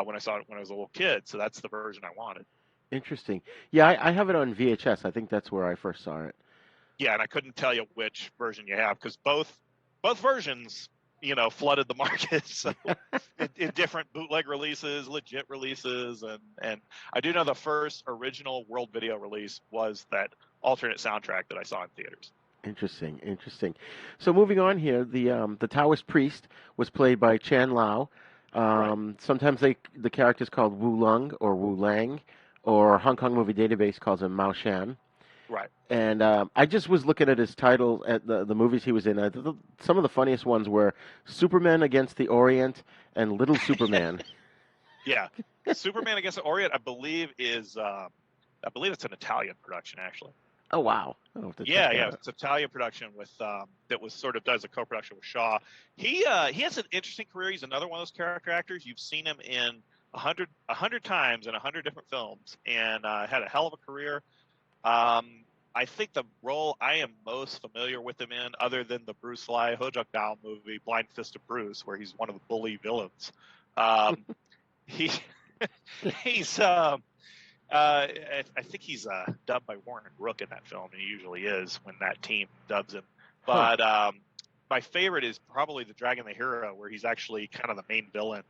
when I saw it when I was a little kid. So that's the version I wanted. Interesting. Yeah, I have it on VHS. I think that's where I first saw it. Yeah, and I couldn't tell you which version you have because both versions, flooded the market. So in different bootleg releases, legit releases, and I do know the first original World Video release was that alternate soundtrack that I saw in theaters. Interesting. So moving on here, the Taoist priest was played by Chan Lao. Right. Sometimes the character's called Wu Lung or Wu Lang, or Hong Kong Movie Database calls him Mao Shan. Right. And I just was looking at his title at the movies he was in. Some of the funniest ones were Superman Against the Orient and Little Superman. Yeah, Superman Against the Orient, I believe it's an Italian production actually. Oh wow! Yeah, it's an Italian production with that was sort of does a co-production with Shaw. He has an interesting career. He's another one of those character actors. You've seen him in 100 times in 100 different films, and had a hell of a career. I think the role I am most familiar with him in, other than the Bruce Lee Hojok Dao movie Blind Fist of Bruce, where he's one of the bully villains. He's I think he's dubbed by Warren Rook in that film, and he usually is when that team dubs him. But my favorite is probably The Dragon the Hero, where he's actually kind of the main villain.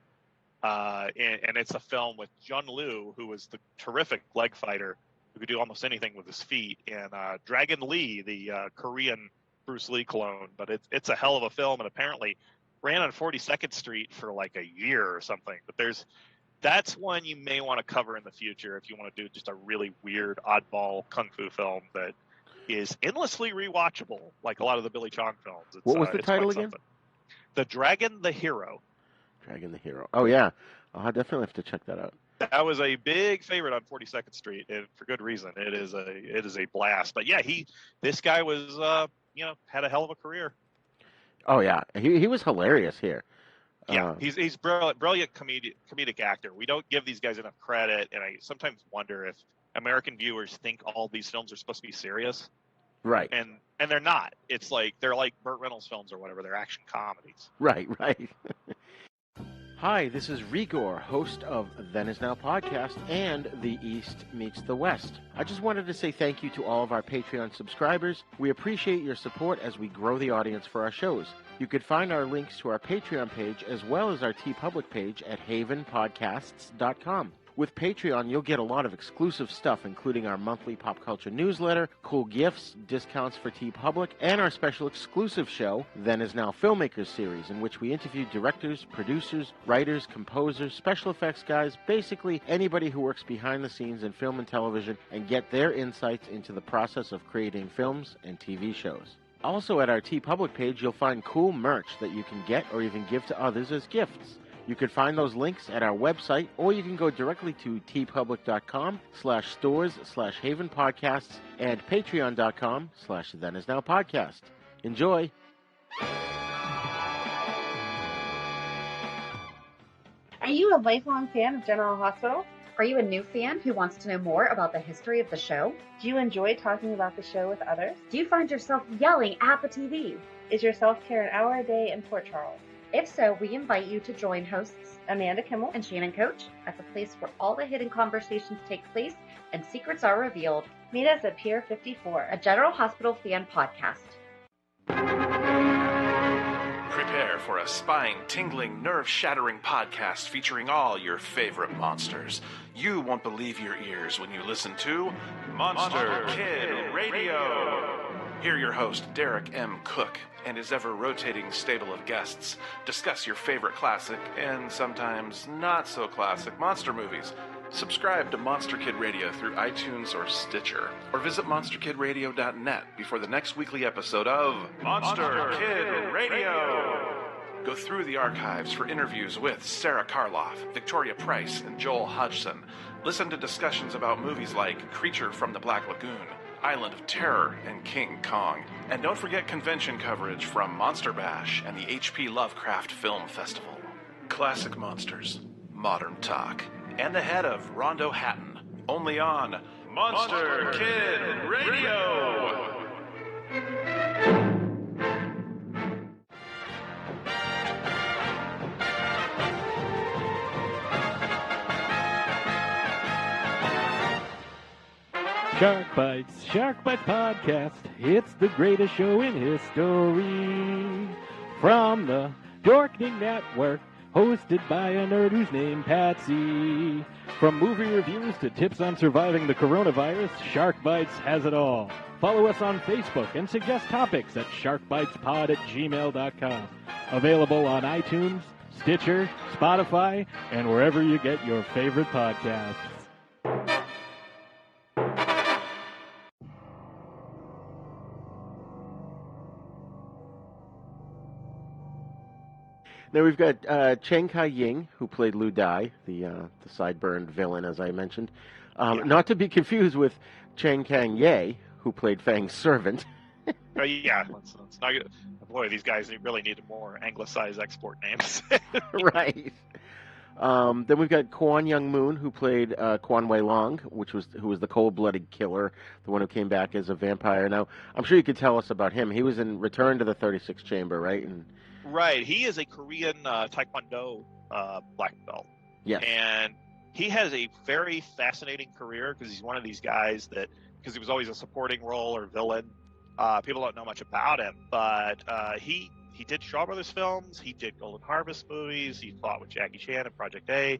And it's a film with Jun Liu, who was the terrific leg fighter who could do almost anything with his feet, and Dragon Lee, the Korean Bruce Lee clone. But it's a hell of a film, and apparently ran on 42nd Street for like a year or something. But that's one you may want to cover in the future if you want to do just a really weird, oddball kung fu film that is endlessly rewatchable, like a lot of the Billy Chong films. What was the title again? Something. The Dragon the Hero. Dragon the Hero. Oh yeah, I'll definitely have to check that out. That was a big favorite on 42nd Street, and for good reason. It is a blast. But yeah, this guy was had a hell of a career. Oh yeah, he was hilarious here. Yeah, he's brilliant comedic actor. We don't give these guys enough credit, and I sometimes wonder if American viewers think all these films are supposed to be serious. Right. And they're not. It's like they're like Burt Reynolds films or whatever. They're action comedies. Right. Hi, this is Rigor, host of Then Is Now podcast and The East Meets the West. I just wanted to say thank you to all of our Patreon subscribers. We appreciate your support as we grow the audience for our shows. You could find our links to our Patreon page as well as our TeePublic page at havenpodcasts.com. With Patreon, you'll get a lot of exclusive stuff, including our monthly pop culture newsletter, cool gifts, discounts for TeePublic, and our special exclusive show, Then Is Now Filmmakers series, in which we interview directors, producers, writers, composers, special effects guys, basically anybody who works behind the scenes in film and television, and get their insights into the process of creating films and TV shows. Also at our TeePublic page, you'll find cool merch that you can get or even give to others as gifts. You can find those links at our website, or you can go directly to tpublic.com/stores/havenpodcasts and patreon.com/thenisnowpodcast. Enjoy! Are you a lifelong fan of General Hospital? Are you a new fan who wants to know more about the history of the show? Do you enjoy talking about the show with others? Do you find yourself yelling at the TV? Is your self-care an hour a day in Port Charles? If so, we invite you to join hosts Amanda Kimmel and Shannon Coach at the place where all the hidden conversations take place and secrets are revealed. Meet us at Pier 54, a General Hospital fan podcast. Prepare for a spine, tingling, nerve-shattering podcast featuring all your favorite monsters. You won't believe your ears when you listen to Monster Kid Radio. Hear your host, Derek M. Cook, and his ever-rotating stable of guests discuss your favorite classic and sometimes not-so-classic monster movies. Subscribe to Monster Kid Radio through iTunes or Stitcher, or visit monsterkidradio.net before the next weekly episode of Monster Kid Radio. Go through the archives for interviews with Sarah Karloff, Victoria Price, and Joel Hodgson. Listen to discussions about movies like Creature from the Black Lagoon, Island of Terror, and King Kong. And don't forget convention coverage from Monster Bash and the H.P. Lovecraft Film Festival. Classic monsters, modern talk, and the head of Rondo Hatton. Only on Monster Kid Radio! Shark Bites Podcast. It's the greatest show in history. From the Dorkening Network, hosted by a nerd who's named Patsy. From movie reviews to tips on surviving the coronavirus, Shark Bites has it all. Follow us on Facebook and suggest topics at sharkbitespod@gmail.com. Available on iTunes, Stitcher, Spotify, and wherever you get your favorite podcasts. Now we've got Chen Kai-ying, who played Lu Dai, the sideburn villain, as I mentioned. Not to be confused with Chen Kang-ye, who played Fang's servant. Yeah, let's not get, boy, these guys really needed more anglicized export names. Right. Then we've got Kwon Young-moon, who played Kwan Wei Long, who was the cold-blooded killer, the one who came back as a vampire. Now, I'm sure you could tell us about him. He was in Return to the 36th Chamber, right? Right. He is a Korean Taekwondo black belt. Yes. And he has a very fascinating career because he's one of these guys that, because he was always a supporting role or villain, people don't know much about him. But he did Shaw Brothers films. He did Golden Harvest movies. He fought with Jackie Chan in Project A.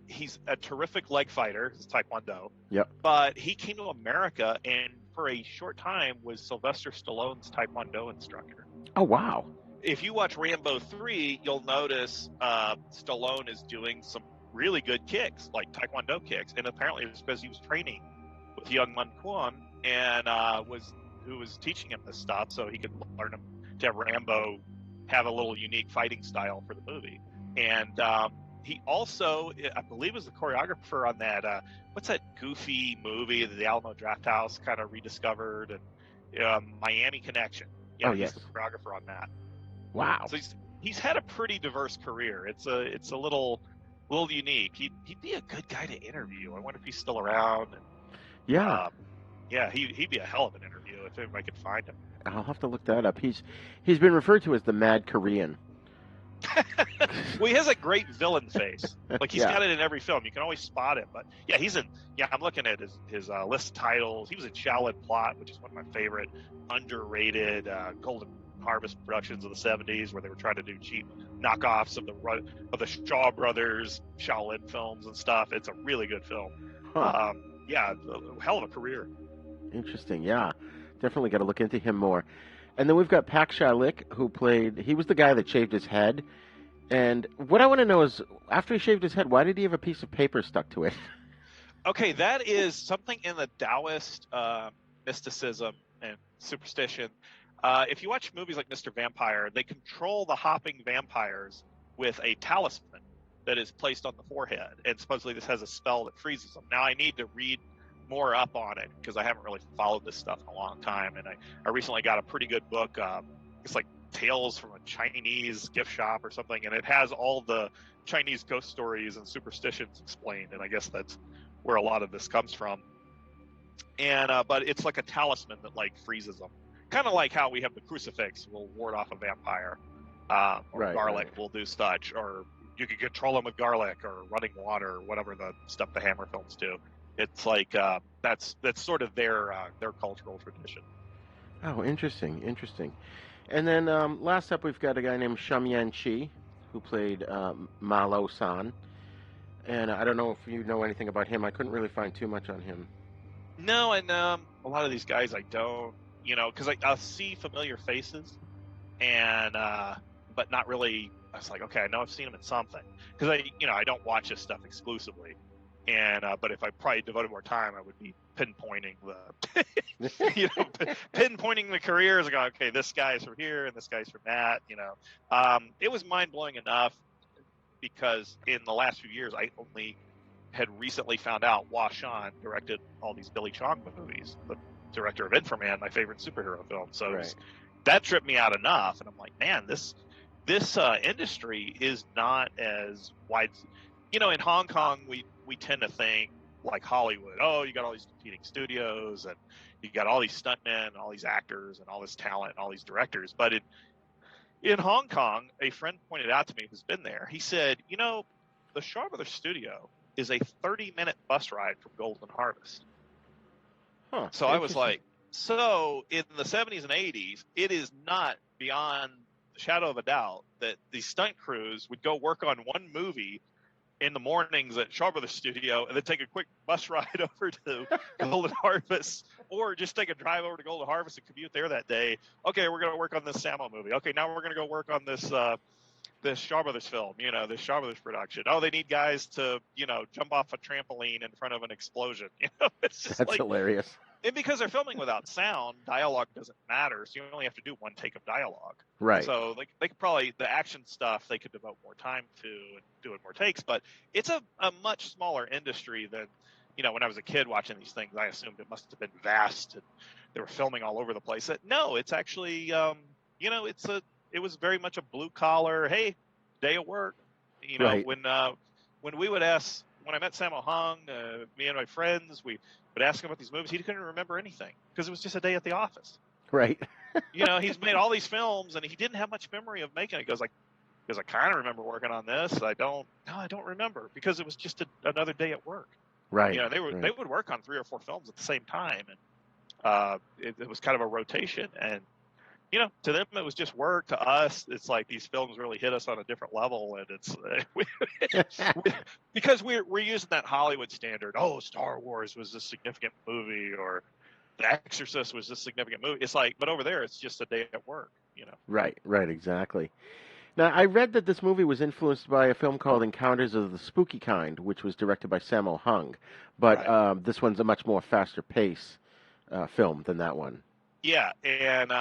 He's a terrific leg fighter. It's Taekwondo. Yep. But he came to America and for a short time was Sylvester Stallone's Taekwondo instructor. Oh, wow. If you watch Rambo 3, you'll notice Stallone is doing some really good kicks, like Taekwondo kicks. And apparently it's because he was training with Young Man Kwon and who was teaching him this stuff so he could learn to have Rambo have a little unique fighting style for the movie. And he also, I believe, was the choreographer on that, what's that goofy movie that the Alamo Drafthouse kind of rediscovered, and Miami Connection. Yeah, oh, yes. He's the choreographer on that. Wow. So he's had a pretty diverse career. It's a little unique. He'd be a good guy to interview. I wonder if he's still around. And, yeah. Yeah, he'd be a hell of an interview if I could find him. I'll have to look that up. He's been referred to as the Mad Korean. Well, he has a great villain face. Like he's Yeah. got it in every film. You can always spot it. But yeah, he's in. Yeah, I'm looking at his list of titles. He was in Shaolin Plot, which is one of my favorite underrated Golden Harvest productions of the '70s, where they were trying to do cheap knockoffs of the Shaw Brothers Shaolin films and stuff. It's a really good film. Huh. Yeah, a hell of a career. Interesting. Yeah, definitely got to look into him more. And then we've got Pak Shalik, he was the guy that shaved his head. And what I want to know is, after he shaved his head, why did he have a piece of paper stuck to it? Okay, that is something in the Taoist mysticism and superstition. If you watch movies like Mr. Vampire, they control the hopping vampires with a talisman that is placed on the forehead. And supposedly this has a spell that freezes them. Now, I need to read more up on it because I haven't really followed this stuff in a long time. And I recently got a pretty good book. It's like Tales from a Chinese gift shop or something. And it has all the Chinese ghost stories and superstitions explained. And I guess that's where a lot of this comes from. And but it's like a talisman that like freezes them. Kind of like how we have the crucifix will ward off a vampire. Or Right, garlic right. will do such. Or you could control them with garlic or running water or whatever the stuff the Hammer films do. It's like that's sort of their cultural tradition. Oh, interesting. And then last up, we've got a guy named Shum Yan Chi, who played Malo San. And I don't know if you know anything about him. I couldn't really find too much on him. No, and a lot of these guys I don't, because I'll see familiar faces, and but not really. I was like, okay, I know I've seen him in something, because I don't watch this stuff exclusively, and but if I probably devoted more time, I would be pinpointing pinpointing the careers. I go, okay, this guy's from here and this guy's from that. It was mind blowing enough because in the last few years, I only had recently found out Hua Shan directed all these Billy Chong movies, the director of Inframan, my favorite superhero film. So that tripped me out enough, and I'm like, man, this industry is not as wide. In Hong Kong, we tend to think like Hollywood. Oh, you got all these competing studios, and you got all these stuntmen, and all these actors, and all this talent, and all these directors. But in Hong Kong, a friend pointed out to me who's been there. He said, the Shaw Brothers studio is a 30-minute bus ride from Golden Harvest. Huh. So I was like, so in the 70s and 80s, it is not beyond the shadow of a doubt that the stunt crews would go work on one movie in the mornings at Shaw Brothers Studio and then take a quick bus ride over to Golden Harvest, or just take a drive over to Golden Harvest and commute there that day. Okay, we're going to work on this Samo movie. Okay, now we're going to go work on this this Shaw Brothers film, this Shaw Brothers production. Oh, they need guys to, jump off a trampoline in front of an explosion. It's just That's hilarious. And because they're filming without sound, dialogue doesn't matter. So you only have to do one take of dialogue. Right. So they could probably, the action stuff, they could devote more time to and do it more takes. But it's a much smaller industry than, when I was a kid watching these things, I assumed it must have been vast and they were filming all over the place. No, it's actually, it was very much a blue collar, hey, day of work. Right. When we would ask, when I met Sammo Hung, me and my friends, we would ask him about these movies. He couldn't remember anything because it was just a day at the office. Right. He's made all these films and he didn't have much memory of making it. He goes because I kind of remember working on this. I don't remember because it was just another day at work. Right. They would work on 3 or 4 films at the same time, and it was kind of a rotation. And to them it was just work. To us, it's like these films really hit us on a different level, and it's because we're using that Hollywood standard. Oh, Star Wars was this significant movie, or The Exorcist was this significant movie. It's like, but over there, it's just a day at work. Right, exactly. Now, I read that this movie was influenced by a film called Encounters of the Spooky Kind, which was directed by Sammo Hung, but this one's a much more faster pace film than that one. Yeah, and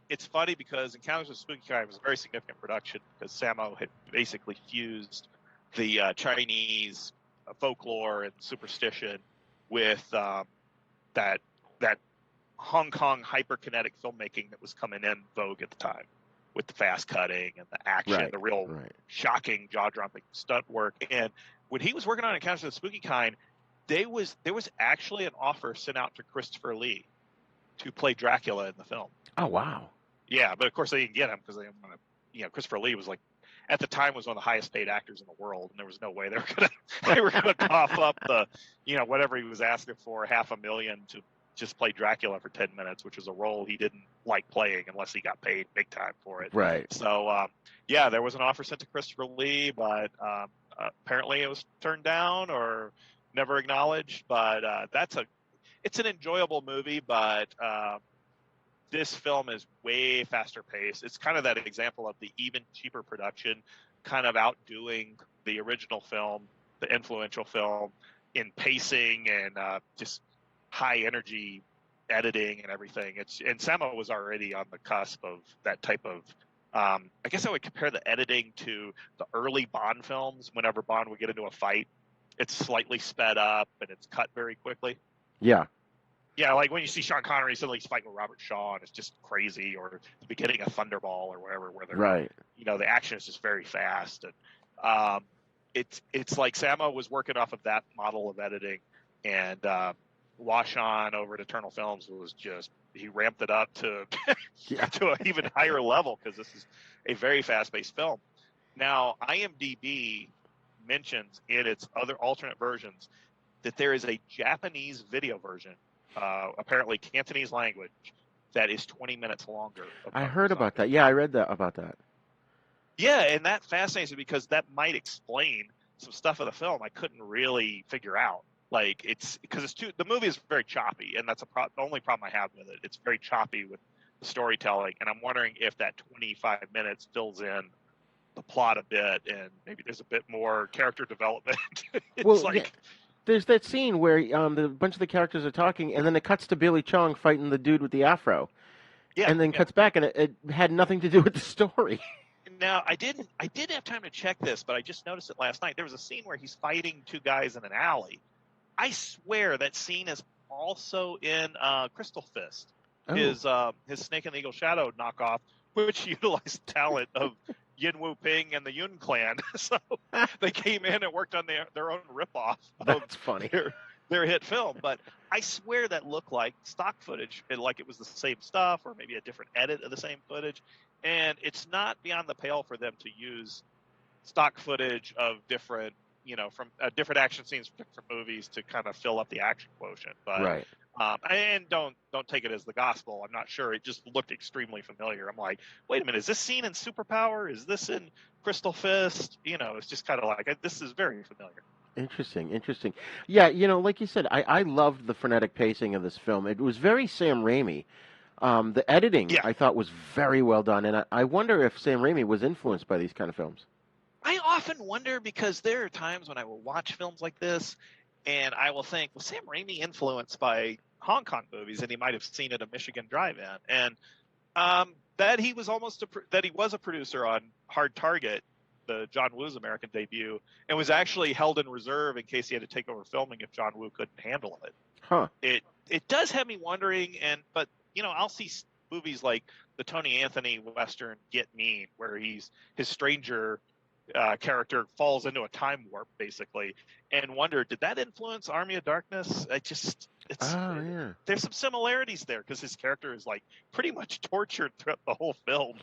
it's funny because Encounters of the Spooky Kind was a very significant production because Sammo had basically fused the Chinese folklore and superstition with that Hong Kong hyperkinetic filmmaking that was coming in vogue at the time, with the fast cutting and the action, the real shocking, jaw-dropping stunt work. And when he was working on Encounters of the Spooky Kind, there was actually an offer sent out to Christopher Lee to play Dracula in the film. Oh, wow. Yeah, but of course they didn't get him because they didn't want to. Christopher Lee was like, at the time, was one of the highest paid actors in the world, and there was no way they were gonna cough up the, whatever he was asking for, $500,000 to just play Dracula for 10 minutes, which was a role he didn't like playing unless he got paid big time for it. Right. So yeah, there was an offer sent to Christopher Lee, but apparently it was turned down or never acknowledged. But it's an enjoyable movie, but this film is way faster paced. It's kind of that example of the even cheaper production kind of outdoing the original film, the influential film, in pacing and just high energy editing and everything. And Sama was already on the cusp of that type of I guess I would compare the editing to the early Bond films. Whenever Bond would get into a fight, it's slightly sped up and it's cut very quickly. Yeah. Yeah, like when you see Sean Connery suddenly he's fighting with Robert Shaw and it's just crazy, or the beginning of Thunderball or whatever, where they're right. The action is just very fast. And it's like Sama was working off of that model of editing, and Wash On over at Eternal Films was just, he ramped it up to to an even higher level because this is a very fast-paced film. Now, IMDb mentions in its other alternate versions that there is a Japanese video version, apparently Cantonese language, that is 20 minutes longer. I heard about that. Yeah, I read about that. Yeah, and that fascinates me because that might explain some stuff of the film I couldn't really figure out. Like, the movie is very choppy, and that's the only problem I have with it. It's very choppy with the storytelling, and I'm wondering if that 25 minutes fills in the plot a bit, and maybe there's a bit more character development. There's that scene where the bunch of the characters are talking, and then it cuts to Billy Chong fighting the dude with the afro. Yeah, and then cuts back, and it had nothing to do with the story. Now, I didn't have time to check this, but I just noticed it last night. There was a scene where he's fighting two guys in an alley. I swear that scene is also in Crystal Fist, his Snake and the Eagle Shadow knockoff, which utilized the talent of Yin Wu Ping and the Yun Clan. So they came in and worked on their own ripoff of funny. Their hit film. But I swear that looked like stock footage, like it was the same stuff or maybe a different edit of the same footage. And it's not beyond the pale for them to use stock footage of different, from different action scenes from different movies to kind of fill up the action quotient. But, right. And don't take it as the gospel. I'm not sure. It just looked extremely familiar. I'm like, wait a minute, is this scene in Superpower? Is this in Crystal Fist? It's just kind of like, this is very familiar. Interesting. Yeah, like you said, I loved the frenetic pacing of this film. It was very Sam Raimi. The editing, I thought, was very well done, and I wonder if Sam Raimi was influenced by these kind of films. I often wonder, because there are times when I will watch films like this, and I will think, was Sam Raimi influenced by Hong Kong movies, and he might have seen it at Michigan Drive-In, and that he was a producer on Hard Target, the John Woo's American debut, and was actually held in reserve in case he had to take over filming if John Woo couldn't handle it. Huh. It does have me wondering, but I'll see movies like the Tony Anthony Western Get Mean, where his stranger character falls into a time warp, basically, and wonder, did that influence Army of Darkness? There's some similarities there, because his character is like pretty much tortured throughout the whole film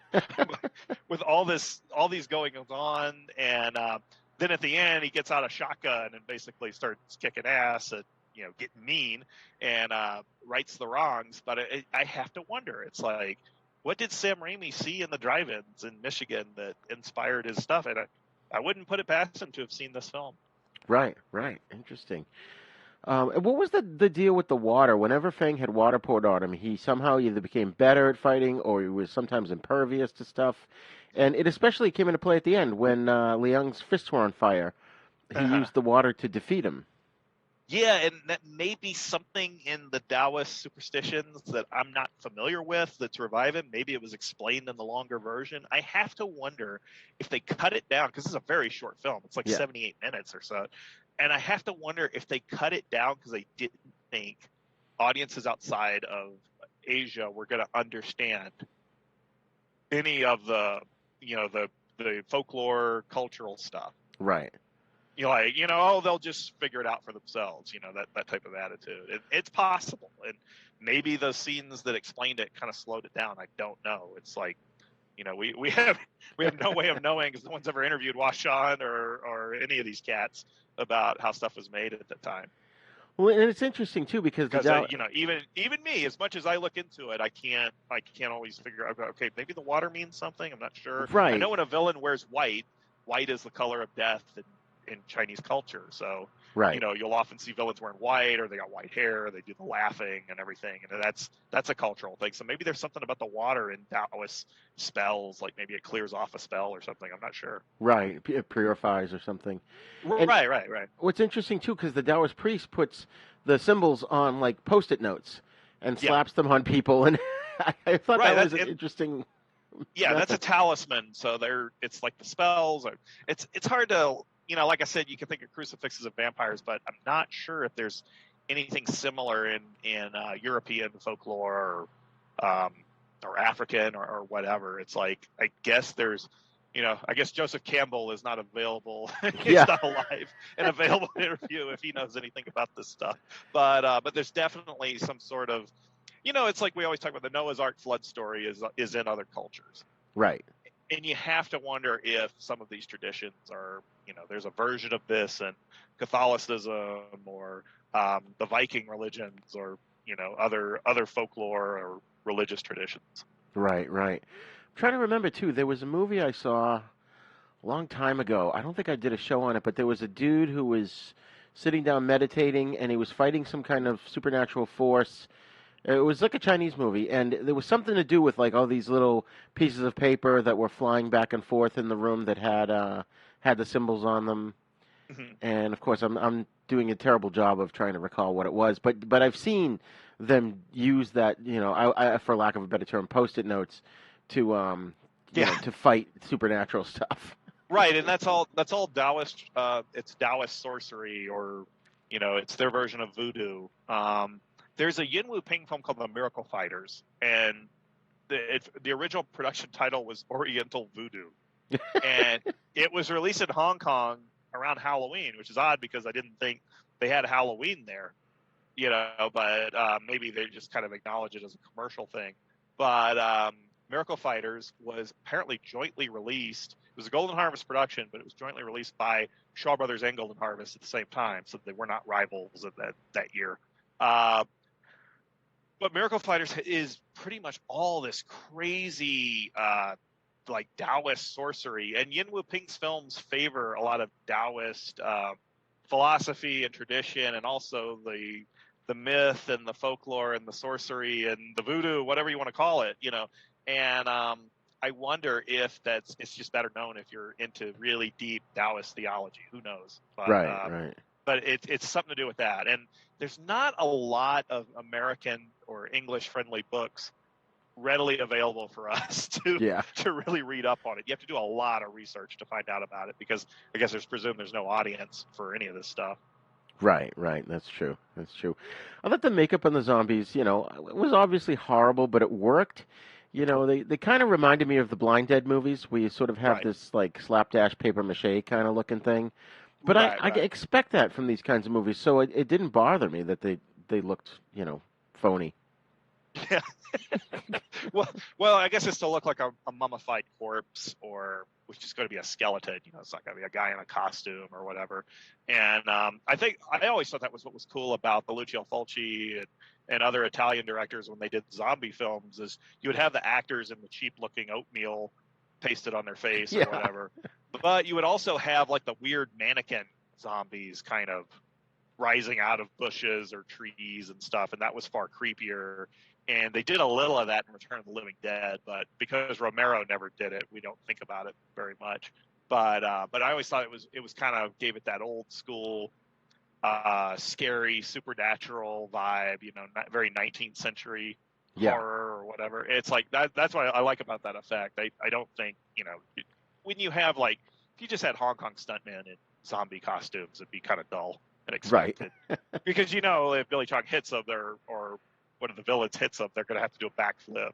with all these going on, and then at the end he gets out a shotgun and basically starts kicking ass and getting mean and rights the wrongs. But I have to wonder, it's like, what did Sam Raimi see in the drive-ins in Michigan that inspired his stuff? And I wouldn't put it past him to have seen this film. Right. Interesting. What was the deal with the water? Whenever Fang had water poured on him, he somehow either became better at fighting or he was sometimes impervious to stuff. And it especially came into play at the end when Liang's fists were on fire. He used the water to defeat him. Yeah, and that may be something in the Taoist superstitions that I'm not familiar with that's reviving. Maybe it was explained in the longer version. I have to wonder if they cut it down, because this is a very short film. It's like 78 minutes or so. And I have to wonder if they cut it down because they didn't think audiences outside of Asia were going to understand any of the folklore, cultural stuff. Right. You're like, oh, they'll just figure it out for themselves, that type of attitude. It's possible. And maybe the scenes that explained it kind of slowed it down. I don't know. It's like, we have no way of knowing because no one's ever interviewed Washan or any of these cats about how stuff was made at the time. Well, and it's interesting too because even me, as much as I look into it, I can't always figure out. Okay, maybe the water means something. I'm not sure. Right. I know when a villain wears white is the color of death in Chinese culture. So, right. You'll often see villains wearing white, or they got white hair, or they do the laughing and everything, and that's a cultural thing. So maybe there's something about the water in Taoist spells, like maybe it clears off a spell or something. I'm not sure. Right, it purifies or something. Right. What's interesting too, because the Taoist priest puts the symbols on like Post-it notes and slaps them on people, and I thought that was an interesting. Yeah, that's a talisman. So it's like the spells. It's hard to. Like I said, you can think of crucifixes of vampires, but I'm not sure if there's anything similar in European folklore or African or whatever. It's like, I guess there's, I guess Joseph Campbell is not available. He's not alive and available to interview if he knows anything about this stuff. But there's definitely some sort of, it's like we always talk about the Noah's Ark flood story is in other cultures. Right. And you have to wonder if some of these traditions are, there's a version of this in Catholicism or the Viking religions or, other folklore or religious traditions. Right. I'm trying to remember, too, there was a movie I saw a long time ago. I don't think I did a show on it, but there was a dude who was sitting down meditating, and he was fighting some kind of supernatural force. It was like a Chinese movie, and there was something to do with like all these little pieces of paper that were flying back and forth in the room that had the symbols on them. Mm-hmm. And of course, I'm doing a terrible job of trying to recall what it was, but I've seen them use that, I for lack of a better term, Post-it notes to to fight supernatural stuff. Right, and that's all Taoist. It's Taoist sorcery, or it's their version of voodoo. There's a Yin Wu Ping film called The Miracle Fighters, and the original production title was Oriental Voodoo. And it was released in Hong Kong around Halloween, which is odd because I didn't think they had Halloween there, but maybe they just kind of acknowledge it as a commercial thing. But Miracle Fighters was apparently jointly released. It was a Golden Harvest production, but it was jointly released by Shaw Brothers and Golden Harvest at the same time, so they were not rivals in that year. But Miracle Fighters is pretty much all this crazy, like Taoist sorcery. And Yin Wu Ping's films favor a lot of Taoist philosophy and tradition, and also the myth and the folklore and the sorcery and the voodoo, whatever you want to call it, And I wonder if it's just better known if you're into really deep Taoist theology. Who knows? But, right. But it's something to do with that. And there's not a lot of American or English-friendly books readily available for us to really read up on it. You have to do a lot of research to find out about it because I guess there's no audience for any of this stuff. Right. That's true. I thought the makeup on the zombies, it was obviously horrible, but it worked. They kind of reminded me of the Blind Dead movies where you sort of have this like slapdash paper mache kind of looking thing. But I expect that from these kinds of movies, so it didn't bother me that they looked, phony. Yeah. well, I guess it's to look like a mummified corpse, or which is going to be a skeleton. It's not going to be a guy in a costume or whatever. And I always thought that was what was cool about the Lucio Fulci and other Italian directors when they did zombie films, is you would have the actors in the cheap-looking oatmeal pasted on their face or whatever, but you would also have like the weird mannequin zombies kind of rising out of bushes or trees and stuff, and that was far creepier. And they did a little of that in Return of the Living Dead, but because Romero never did it, we don't think about it very much. But I always thought it was kind of gave it that old school, scary supernatural vibe, not very 19th century horror or whatever. It's like that's what I like about that effect. I don't think when you have like if you just had Hong Kong stuntmen in zombie costumes, it'd be kind of dull and expected. Right. Because if Billy Chong hits them or one of the villains hits them, they're going to have to do a backflip.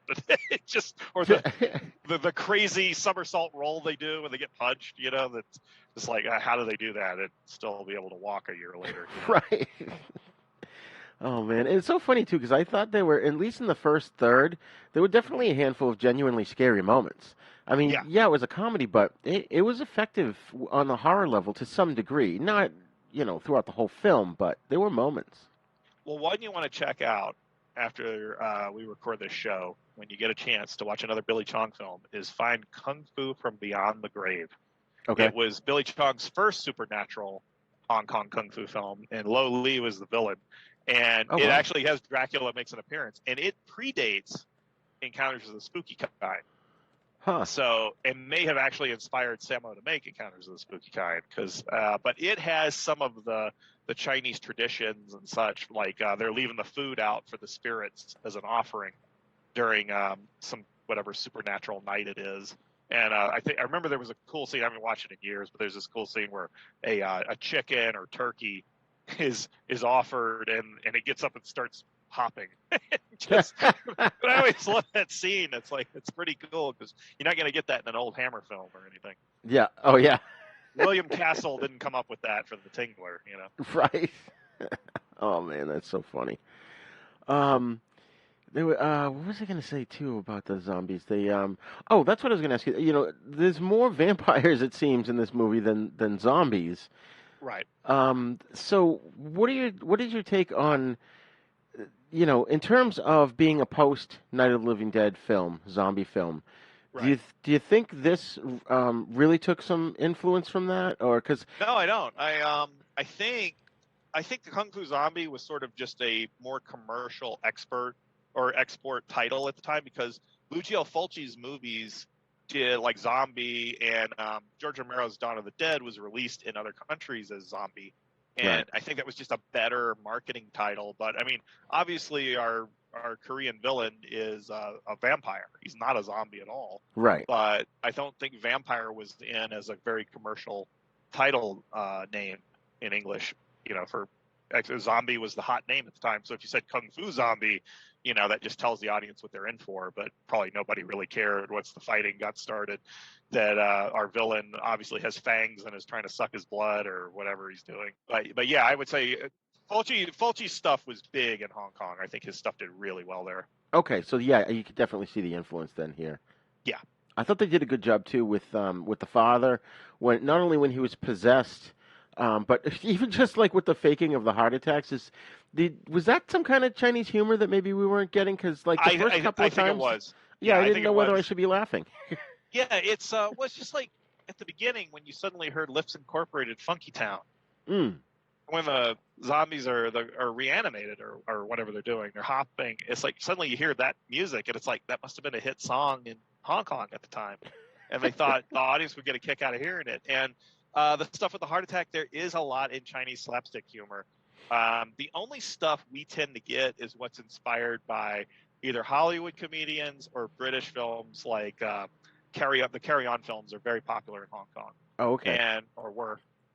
It just, or the crazy somersault roll they do when they get punched, that's just like, how do they do that and still be able to walk a year later? Right. Oh, man. It's so funny, too, because I thought there were, at least in the first third, there were definitely a handful of genuinely scary moments. I mean, yeah, it was a comedy, but it was effective on the horror level to some degree. Not, throughout the whole film, but there were moments. Well, one you want to check out after we record this show, when you get a chance to watch another Billy Chong film, is find Kung Fu from Beyond the Grave. Okay. It was Billy Chong's first supernatural Hong Kong Kung Fu film, and Lo Li was the villain. And it actually has Dracula makes an appearance, and it predates Encounters of the Spooky Kind. Huh. So it may have actually inspired Sammo to make Encounters of the Spooky Kind, but it has some of the Chinese traditions and such, like they're leaving the food out for the spirits as an offering during some whatever supernatural night it is. And I remember there was a cool scene. I haven't watched it in years, but there's this cool scene where a chicken or turkey is offered, and it gets up and starts hopping. But I always love that scene. It's like, it's pretty cool because you're not going to get that in an old Hammer film or anything. Yeah. Oh, yeah. William Castle didn't come up with that for the Tingler, Right. Oh, man, that's so funny. There were, what was I going to say, too, about the zombies? That's what I was going to ask you. There's more vampires, it seems, in this movie than zombies. Right. So what is your take on, in terms of being a post Night of the Living Dead film, zombie film? Right. Do you think this really took some influence from that, or because? No, I don't. I think the Kung Fu Zombie was sort of just a more commercial export title at the time, because Lucio Fulci's movies did, like Zombie, and George Romero's Dawn of the Dead was released in other countries as Zombie. And Right. I think that was just a better marketing title. But I mean, obviously our Korean villain is a vampire. He's not a zombie at all. Right. But I don't think vampire was in as a very commercial title name in English. Zombie was the hot name at the time. So if you said Kung Fu Zombie, that just tells the audience what they're in for. But probably nobody really cared once the fighting got started that our villain obviously has fangs and is trying to suck his blood or whatever he's doing. But yeah, I would say Fulci's stuff was big in Hong Kong. I think his stuff did really well there. Okay, so yeah, you could definitely see the influence then here. Yeah. I thought they did a good job too with the father, not only when he was possessed, but even just like with the faking of the heart attacks. Was that some kind of Chinese humor that maybe we weren't getting? Because like the first couple of times, I think it was. Yeah, I didn't know whether I should be laughing. Yeah, it's just like at the beginning when you suddenly heard Lips Incorporated, Funky Town. Mm. When the zombies are reanimated or whatever they're doing, they're hopping. It's like suddenly you hear that music, and it's like that must have been a hit song in Hong Kong at the time, and they thought the audience would get a kick out of hearing it. And the stuff with the heart attack, there is a lot in Chinese slapstick humor. The only stuff we tend to get is what's inspired by either Hollywood comedians or British films, like the Carry On films are very popular in Hong Kong. Oh, okay.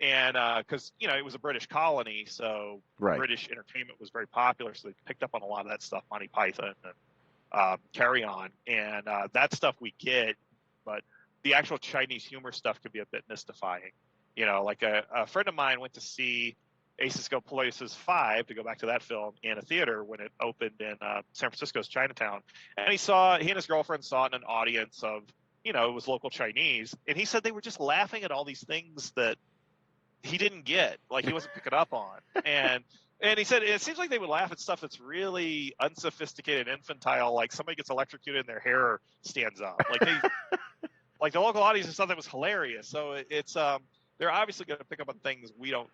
And because it was a British colony, so right. British entertainment was very popular, so they picked up on a lot of that stuff, Monty Python and Carry On, and that stuff we get, but the actual Chinese humor stuff could be a bit mystifying. Like a friend of mine went to see Aces Go Places 5, to go back to that film, in a theater when it opened in San Francisco's Chinatown, and he and his girlfriend saw it in an audience of, it was local Chinese, and he said they were just laughing at all these things that he didn't get, like he wasn't picking up on. And he said it seems like they would laugh at stuff that's really unsophisticated, infantile, like somebody gets electrocuted and their hair stands up. Like the local audience thought that was hilarious. So it's they're obviously going to pick up on things we don't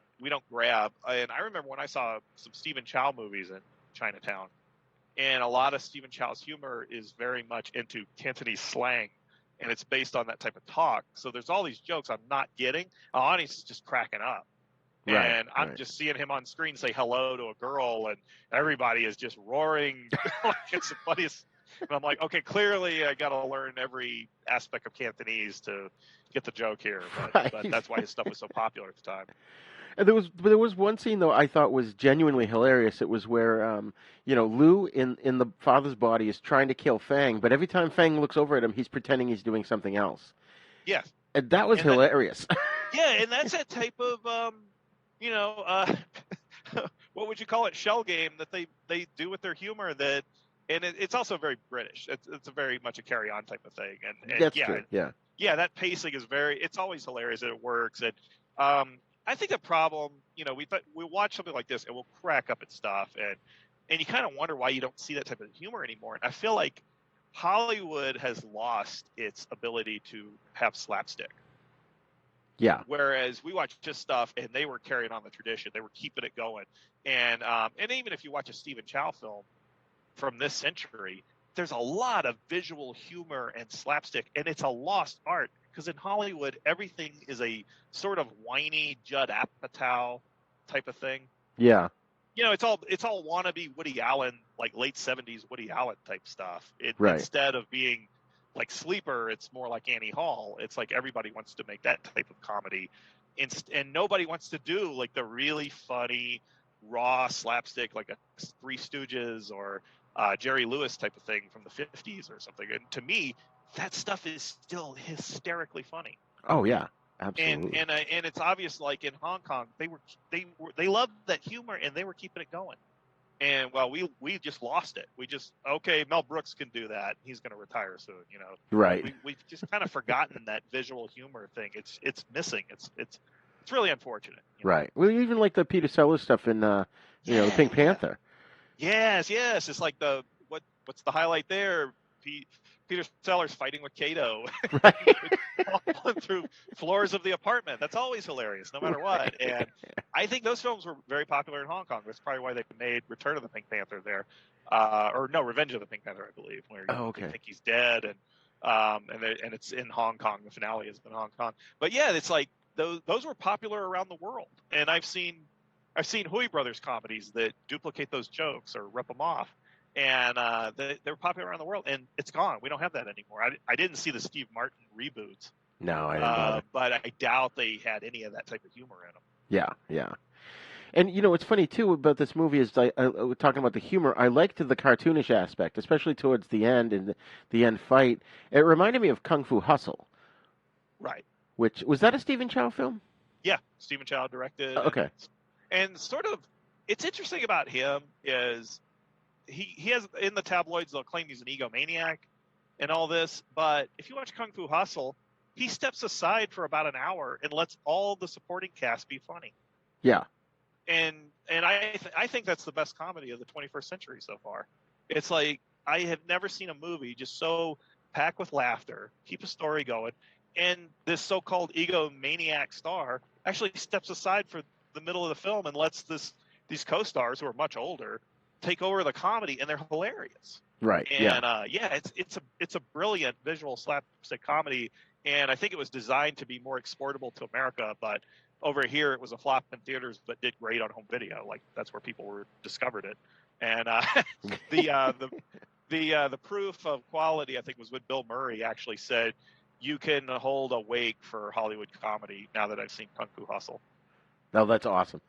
grab. And I remember when I saw some Stephen Chow movies in Chinatown, and a lot of Stephen Chow's humor is very much into Cantonese slang, and it's based on that type of talk. So there's all these jokes I'm not getting. The audience is just cracking up. Right, and I'm just seeing him on screen say hello to a girl, and everybody is just roaring like it's the funniest. And I'm like, okay, clearly I got to learn every aspect of Cantonese to get the joke here. But that's why his stuff was so popular at the time. And there was one scene though I thought was genuinely hilarious. It was where Lu in the father's body is trying to kill Fang, but every time Fang looks over at him, he's pretending he's doing something else. Yeah. And that was hilarious. Yeah, and that's that type of what would you call it, shell game that they do with their humor that. And it's also very British. It's a very much a carry-on type of thing. And That's yeah, true. Yeah. Yeah, that pacing is it's always hilarious and it works. And I think the problem, we watch something like this and we'll crack up at stuff and you kind of wonder why you don't see that type of humor anymore. And I feel like Hollywood has lost its ability to have slapstick. Yeah. Whereas we watch just stuff and they were carrying on the tradition. They were keeping it going. And even if you watch a Stephen Chow film from this century, there's a lot of visual humor and slapstick, and it's a lost art because in Hollywood everything is a sort of whiny Judd Apatow type of thing. Yeah. It's all wannabe Woody Allen, like late 70s Woody Allen type stuff. Right. Instead of being like Sleeper, it's more like Annie Hall. It's like everybody wants to make that type of comedy, and nobody wants to do like the really funny raw slapstick like a Three Stooges or Jerry Lewis type of thing from the 50s or something. And to me, that stuff is still hysterically funny. Oh yeah, absolutely. And it's obvious, like in Hong Kong, they loved that humor and they were keeping it going. And well, we just lost it. We just Mel Brooks can do that. He's going to retire soon, Right. We've just kind of forgotten that visual humor thing. It's missing. It's really unfortunate. Right. Well, even like the Peter Sellers stuff in Pink Panther. Yes. It's like what's the highlight there? Peter Sellers fighting with Kato, right? Falling through floors of the apartment. That's always hilarious, no matter what. And I think those films were very popular in Hong Kong. That's probably why they made Return of the Pink Panther there, or no, Revenge of the Pink Panther, I believe, where you think he's dead, and it's in Hong Kong. The finale is in Hong Kong. But yeah, it's like those were popular around the world, and I've seen Hui Brothers comedies that duplicate those jokes or rip them off, and they're popular around the world, and it's gone. We don't have that anymore. I didn't see the Steve Martin reboots. No, I didn't. But I doubt they had any of that type of humor in them. Yeah. And what's funny too about this movie is talking about the humor. I liked the cartoonish aspect, especially towards the end and the end fight. It reminded me of Kung Fu Hustle. Right. Which was that a Stephen Chow film? Yeah, Stephen Chow directed. Okay. And sort of, it's interesting about him is he has, in the tabloids, they'll claim he's an egomaniac and all this, but if you watch Kung Fu Hustle, he steps aside for about an hour and lets all the supporting cast be funny. Yeah. And I think that's the best comedy of the 21st century so far. It's like, I have never seen a movie just so packed with laughter, keep a story going, and this so-called egomaniac star actually steps aside for the middle of the film and lets these co-stars who are much older take over the comedy, and they're hilarious. Right. And it's a brilliant visual slapstick comedy, and I think it was designed to be more exportable to America, but over here it was a flop in theaters but did great on home video. Like that's where people discovered it. And the proof of quality, I think, was when Bill Murray actually said, "You can hold a wake for Hollywood comedy now that I've seen Kung Fu Hustle." No, that's awesome.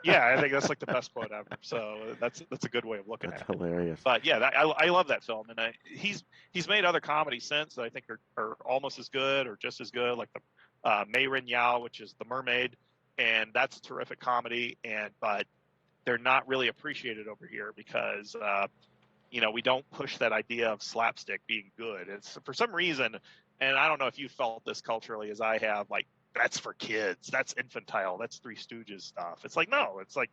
Yeah, I think that's like the best quote ever. So that's a good way of looking at it. That's hilarious. But yeah, I love that film, and he's made other comedies since that I think are almost as good or just as good, like the Mei Rin Yao, which is The Mermaid, and that's a terrific comedy. But they're not really appreciated over here because we don't push that idea of slapstick being good. It's for some reason, and I don't know if you felt this culturally as I have, like, that's for kids, that's infantile, that's Three Stooges stuff. It's like, no, it's like,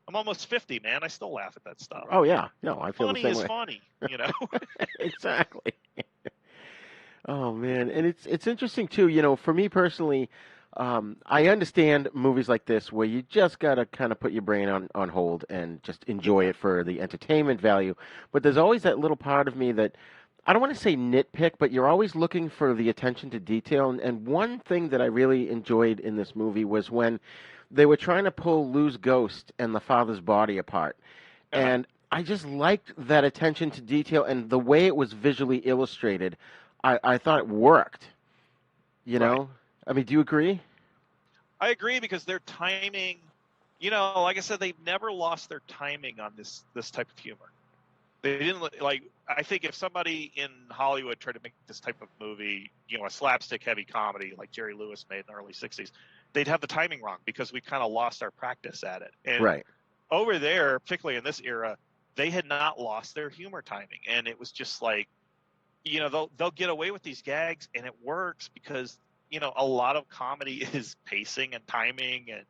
I'm almost 50, man. I still laugh at that stuff. Oh yeah, no, I feel funny the same is way. Funny, Exactly. Oh man, and it's interesting too. For me personally, I understand movies like this where you just gotta kind of put your brain on hold and just enjoy it for the entertainment value. But there's always that little part of me that I don't want to say nitpick, but you're always looking for the attention to detail. And one thing that I really enjoyed in this movie was when they were trying to pull Lu's ghost and the father's body apart. Uh-huh. And I just liked that attention to detail and the way it was visually illustrated. I thought it worked. You know? I mean, do you agree? I agree because their timing like I said, they've never lost their timing on this type of humor. They didn't like. I think if somebody in Hollywood tried to make this type of movie, a slapstick heavy comedy like Jerry Lewis made in the early '60s, they'd have the timing wrong because we kind of lost our practice at it. And Right. over there, particularly in this era, they had not lost their humor timing, and it was just like, they'll get away with these gags, and it works because a lot of comedy is pacing and timing and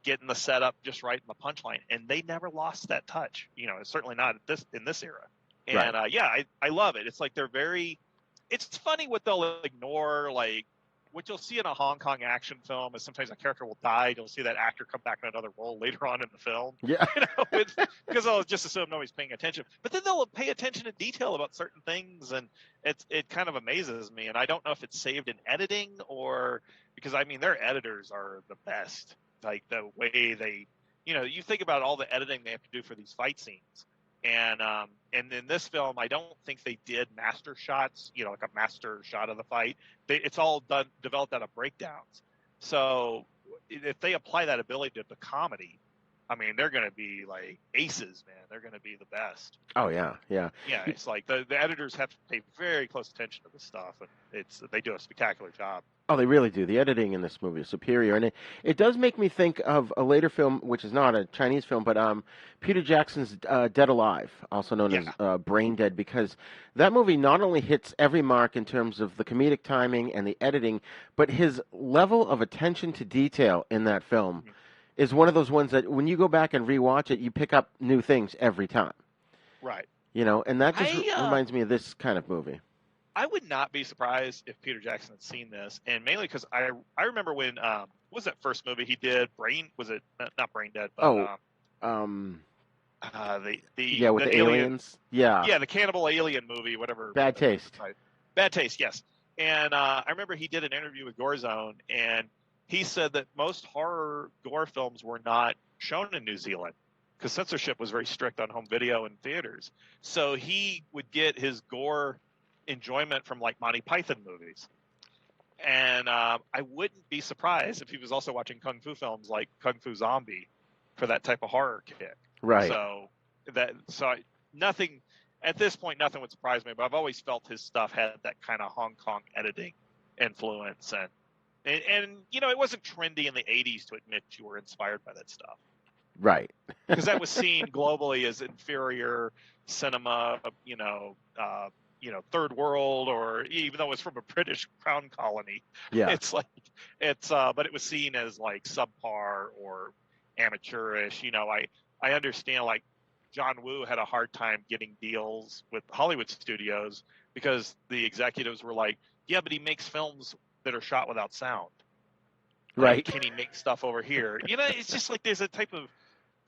getting the setup just right in the punchline, and they never lost that touch. Certainly not in this era. And Right. I love it. It's like it's funny what they'll ignore, like what you'll see in a Hong Kong action film is sometimes a character will die. You'll see that actor come back in another role later on in the film. Yeah. Because they'll just assume nobody's paying attention. But then they'll pay attention to detail about certain things, and it kind of amazes me. And I don't know if it's saved in editing or because their editors are the best. Like the way they, you think about all the editing they have to do for these fight scenes. And in this film, I don't think they did master shots, like a master shot of the fight. It's all developed out of breakdowns. So if they apply that ability to the comedy, they're going to be like aces, man. They're going to be the best. Oh yeah, yeah. Yeah, it's like the editors have to pay very close attention to this stuff, and they do a spectacular job. Oh, they really do. The editing in this movie is superior, and it does make me think of a later film, which is not a Chinese film, but Peter Jackson's Dead Alive, also known as Brain Dead, because that movie not only hits every mark in terms of the comedic timing and the editing, but his level of attention to detail in that film is one of those ones that when you go back and rewatch it, you pick up new things every time. Right. And that just reminds me of this kind of movie. I would not be surprised if Peter Jackson had seen this, and mainly because I remember when what was that first movie he did? Was it not Brain Dead? But, with the aliens. Yeah, the cannibal alien movie, whatever. Bad Taste. Bad Taste, yes. And I remember he did an interview with Gorezone, and he said that most horror gore films were not shown in New Zealand because censorship was very strict on home video and theaters. So he would get his gore enjoyment from like Monty Python movies. And I wouldn't be surprised if he was also watching kung fu films like Kung Fu Zombie for that type of horror kick. Right. Nothing at this point, nothing would surprise me, but I've always felt his stuff had that kind of Hong Kong editing influence, and it wasn't trendy in the 80s to admit you were inspired by that stuff. Right. Because that was seen globally as inferior cinema, third world, or even though it was from a British crown colony. Yeah. But it was seen as like subpar or amateurish. I understand like John Woo had a hard time getting deals with Hollywood studios because the executives were like, yeah, but he makes films that are shot without sound. Right. Can he make stuff over here? It's just like there's a type of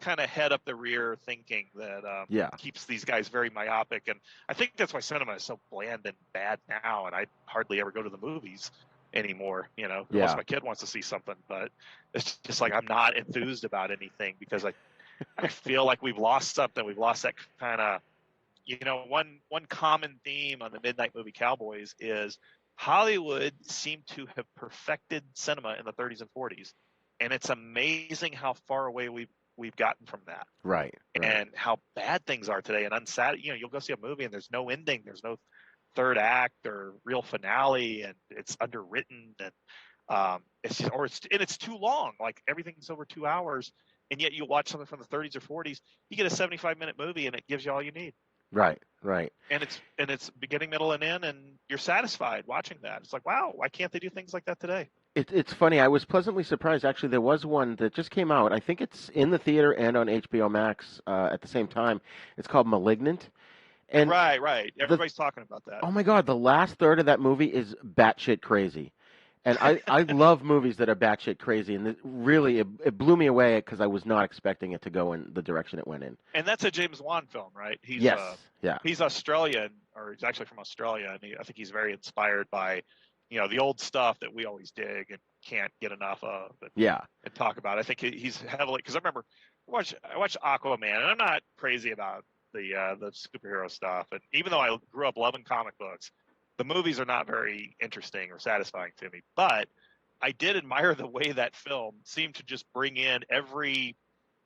kind of head up the rear thinking that keeps these guys very myopic. And I think that's why cinema is so bland and bad now. And I hardly ever go to the movies anymore. Unless my kid wants to see something, but it's just like I'm not enthused about anything because I feel like we've lost something. We've lost that kind of, one common theme on the Midnight Movie Cowboys is Hollywood seemed to have perfected cinema in the 30s and 40s. And it's amazing how far away we've gotten from that. Right. And how bad things are today and you'll go see a movie and there's no ending, there's no third act or real finale, and it's underwritten, and it's too long. Like everything's over 2 hours, and yet you watch something from the 30s or 40s, you get a 75-minute movie and it gives you all you need. Right. And it's beginning, middle, and end, and you're satisfied watching that. It's like, wow, why can't they do things like that today? It's funny. I was pleasantly surprised. Actually, there was one that just came out. I think it's in the theater and on HBO Max at the same time. It's called Malignant. And right. Everybody's talking about that. Oh my God, the last third of that movie is batshit crazy. And I love movies that are batshit crazy, and it blew me away because I was not expecting it to go in the direction it went in. And that's a James Wan film, right? He's Australian, or he's actually from Australia, and I think he's very inspired by, the old stuff that we always dig and can't get enough of. And talk about. I think he's heavily, because I remember I watched Aquaman, and I'm not crazy about the superhero stuff, and even though I grew up loving comic books, the movies are not very interesting or satisfying to me, but I did admire the way that film seemed to just bring in every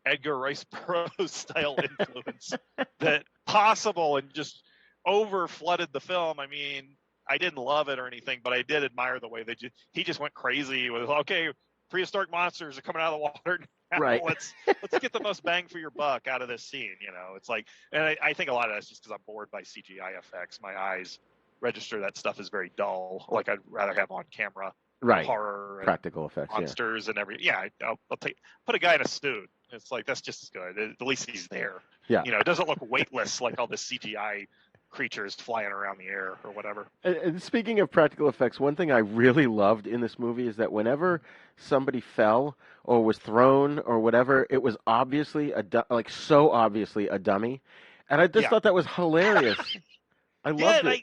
Edgar Rice Burroughs style influence that possible, and just over flooded the film. I mean, I didn't love it or anything, but I did admire the way he just went crazy with, okay, prehistoric monsters are coming out of the water now. Right. Let's get the most bang for your buck out of this scene. It's like, and I think a lot of that's just because I'm bored by CGI effects. My eyes register that stuff is very dull. Like, I'd rather have on camera horror and practical effects, monsters and everything. Yeah, I'll put a guy in a suit. It's like, that's just as good. At least he's there. Yeah. It doesn't look weightless like all this CGI creatures flying around the air or whatever. And speaking of practical effects, one thing I really loved in this movie is that whenever somebody fell or was thrown or whatever, it was obviously so obviously a dummy, and I just thought that was hilarious. I loved it.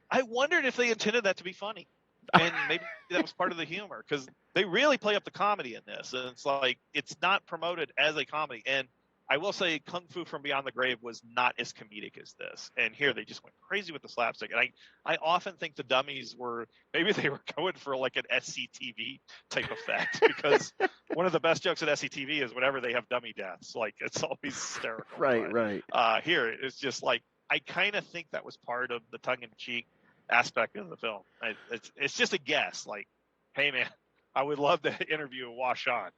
I wondered if they intended that to be funny, and maybe that was part of the humor, because they really play up the comedy in this, and it's like, it's not promoted as a comedy. And I will say, Kung Fu from Beyond the Grave was not as comedic as this. And here they just went crazy with the slapstick. And I often think the dummies maybe they were going for like an SCTV type effect, because one of the best jokes at SCTV is whenever they have dummy deaths. Like, it's always hysterical. Right. Here, it's just like, I kind of think that was part of the tongue-in-cheek aspect of the film. It's just a guess. Like, hey, man, I would love to interview Washan,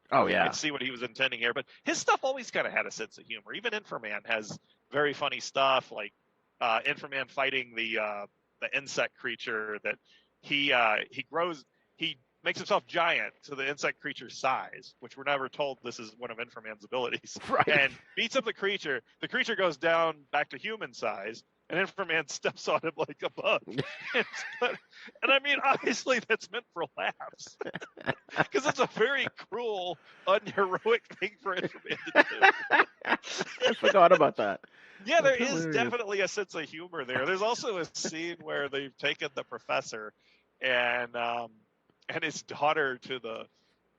Oh, yeah. And see what he was intending here. But his stuff always kind of had a sense of humor. Even Inframan has very funny stuff, like Inframan fighting the insect creature that he makes himself giant to the insect creature's size, which we're never told this is one of Inframan's abilities. Right. And beats up the creature. The creature goes down back to human size, and Inframan steps on him like a bug. And I mean, obviously that's meant for laughs, because it's a very cruel, unheroic thing for Inframan to do. I forgot about that. Yeah, there is definitely a sense of humor there. There's also a scene where they've taken the professor and his daughter to the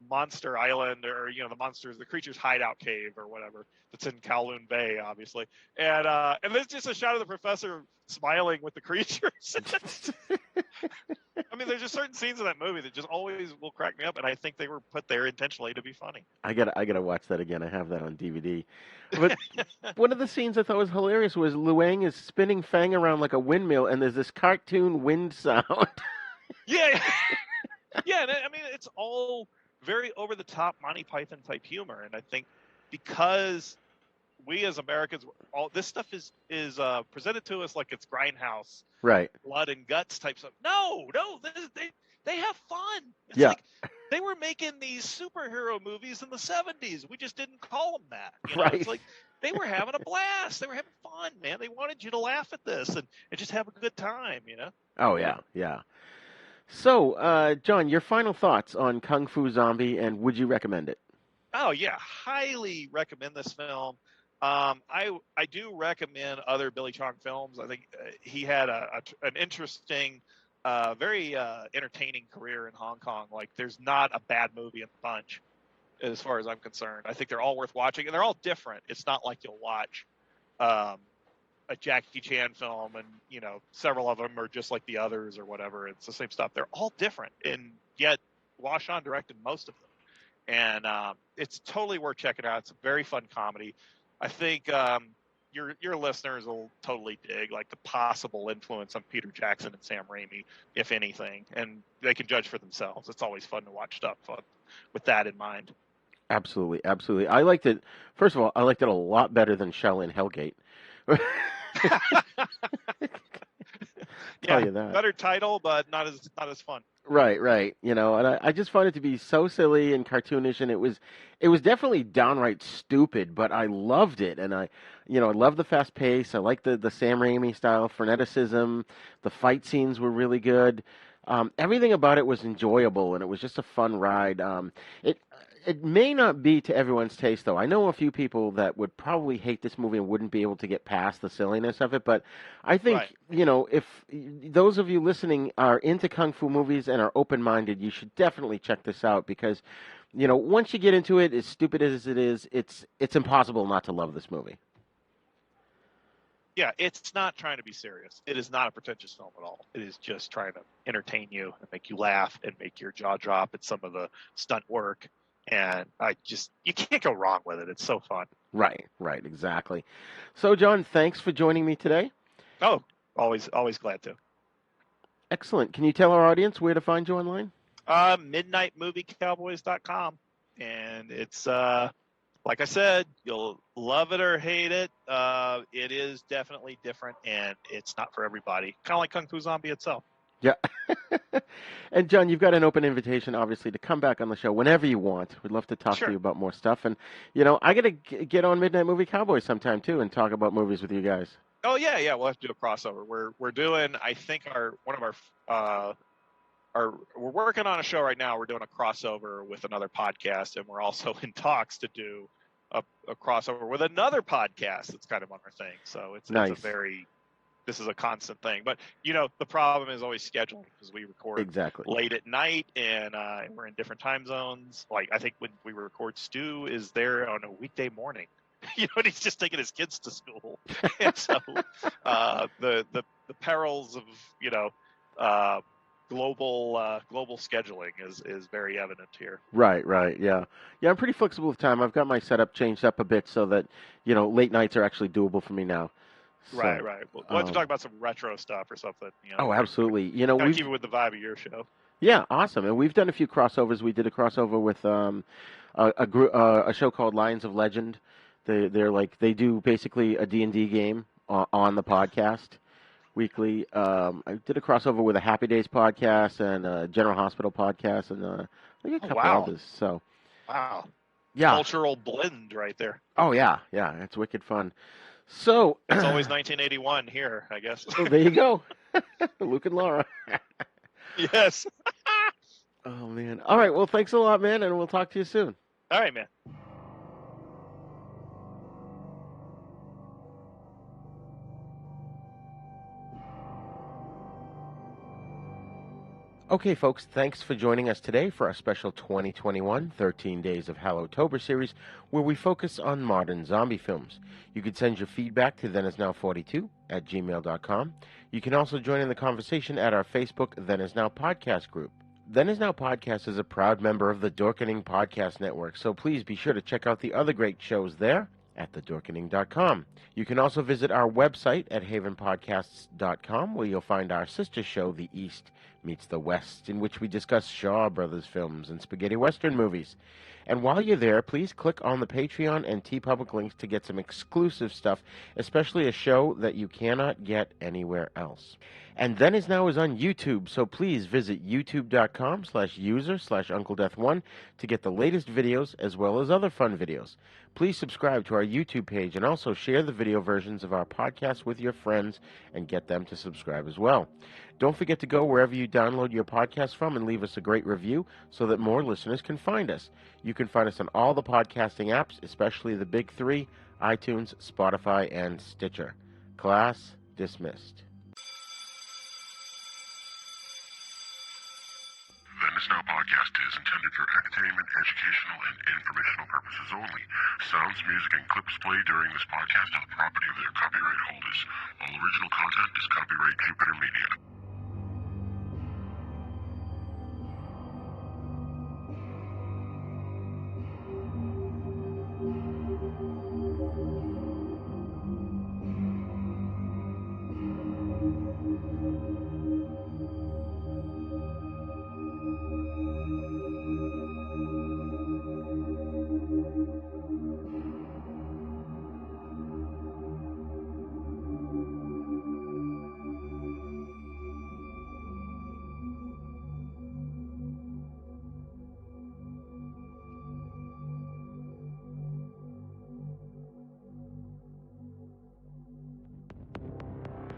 monster island, or the creature's hideout cave or whatever that's in Kowloon Bay, obviously, and there's just a shot of the professor smiling with the creatures. I mean, there's just certain scenes in that movie that just always will crack me up, and I think they were put there intentionally to be funny. I gotta watch that again. I have that on DVD. But one of the scenes I thought was hilarious was Luang is spinning Fang around like a windmill, and there's this cartoon wind sound. Yeah. Yeah, and I mean, it's all very over-the-top Monty Python type humor, and I think because we as Americans, all this stuff is presented to us like it's Grindhouse, right? Blood and guts type stuff. No, they have fun. It's yeah. Like they were making these superhero movies in the 70s. We just didn't call them that. Right. It's like they were having a blast. They were having fun, man. They wanted you to laugh at this and just have a good time, Oh, yeah. So, John, your final thoughts on Kung Fu Zombie, and would you recommend it? Oh, yeah. Highly recommend this film. I do recommend other Billy Chong films. I think he had an interesting, very entertaining career in Hong Kong. Like, there's not a bad movie in the bunch, as far as I'm concerned. I think they're all worth watching, and they're all different. It's not like you'll watch a Jackie Chan film and, several of them are just like the others or whatever. It's the same stuff. They're all different, and yet Washan directed most of them. And it's totally worth checking out. It's a very fun comedy. I think your listeners will totally dig like the possible influence on Peter Jackson and Sam Raimi, if anything, and they can judge for themselves. It's always fun to watch stuff with that in mind. Absolutely. I liked it. First of all, I liked it a lot better than Shaolin Hellgate. Tell you that. Better title, but not as fun. Right. And I just found it to be so silly and cartoonish, and it was definitely downright stupid, but I loved it, and I love the fast pace. I like the Sam Raimi style freneticism. The fight scenes were really good. Everything about it was enjoyable, and it was just a fun ride. It may not be to everyone's taste, though. I know a few people that would probably hate this movie and wouldn't be able to get past the silliness of it, but I think, if those of you listening are into Kung Fu movies and are open-minded, you should definitely check this out because, once you get into it, as stupid as it is, it's impossible not to love this movie. Yeah, it's not trying to be serious. It is not a pretentious film at all. It is just trying to entertain you and make you laugh and make your jaw drop at some of the stunt work. and you can't go wrong with it. It's so fun. Right, exactly. So, John, thanks for joining me today. Oh, always glad to. Excellent. Can you tell our audience where to find you online? MidnightMovieCowboys.com, and it's like I said, you'll love it or hate it. It is definitely different, and it's not for everybody. Kind of like Kung Fu Zombie itself. Yeah. And John, you've got an open invitation, obviously, to come back on the show whenever you want. We'd love to talk to you about more stuff. And, I got to get on Midnight Movie Cowboys sometime, too, and talk about movies with you guys. Oh, yeah. We'll have to do a crossover. We're doing, I think, we're working on a show right now. We're doing a crossover with another podcast, and we're also in talks to do a crossover with another podcast that's kind of on our thing. So it's nice. This is a constant thing. But, the problem is always scheduling, because we record late at night, and we're in different time zones. Like, I think when we record, Stu is there on a weekday morning. And he's just taking his kids to school. And so the perils of, global scheduling is very evident here. Right, yeah. I'm pretty flexible with time. I've got my setup changed up a bit so that late nights are actually doable for me now. So, right. We'll have to talk about some retro stuff or something. Oh, absolutely. We keep it with the vibe of your show. Yeah, awesome. And we've done a few crossovers. We did a crossover with a show called Lions of Legend. They do basically a D&D game on the podcast weekly. I did a crossover with a Happy Days podcast and a General Hospital podcast, and I think a couple others. So, wow, yeah, cultural blend right there. Oh yeah, it's wicked fun. So it's always 1981 here, I guess. Oh, there you go, Luke and Laura. Yes. Oh man. All right. Well, thanks a lot, man, and we'll talk to you soon. All right, man. Okay, folks, thanks for joining us today for our special 2021 13 Days of Hallowtober series, where we focus on modern zombie films. You can send your feedback to thenisnow42@gmail.com. You can also join in the conversation at our Facebook Then Is Now podcast group. Then Is Now podcast is a proud member of the Dorkening Podcast Network, so please be sure to check out the other great shows there at thedorkening.com. You can also visit our website at havenpodcasts.com, where you'll find our sister show, The East Meets the West, in which we discuss Shaw Brothers films and spaghetti western movies. And while you're there, please click on the Patreon and TeePublic links to get some exclusive stuff, especially a show that you cannot get anywhere else. And Then Is Now is on YouTube, so please visit youtube.com/user/UncleDeath1 to get the latest videos as well as other fun videos. Please subscribe to our YouTube page and also share the video versions of our podcast with your friends and get them to subscribe as well. Don't forget to go wherever you download your podcast from and leave us a great review so that more listeners can find us. You can find us on all the podcasting apps, especially the big three, iTunes, Spotify, and Stitcher. Class dismissed. Then Is Now podcast is intended for entertainment, educational, and informational purposes only. Sounds, music, and clips played during this podcast are the property of their copyright holders. All original content is copyright Jupiter Media.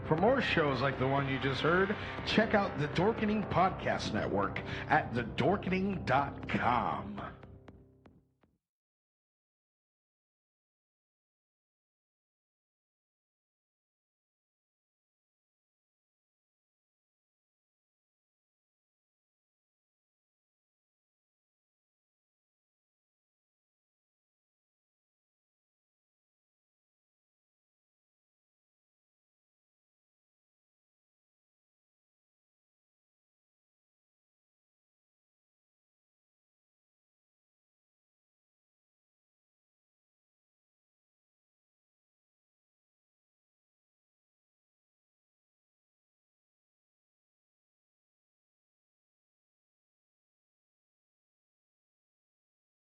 For more shows like the one you just heard, check out the Dorkening Podcast Network at thedorkening.com.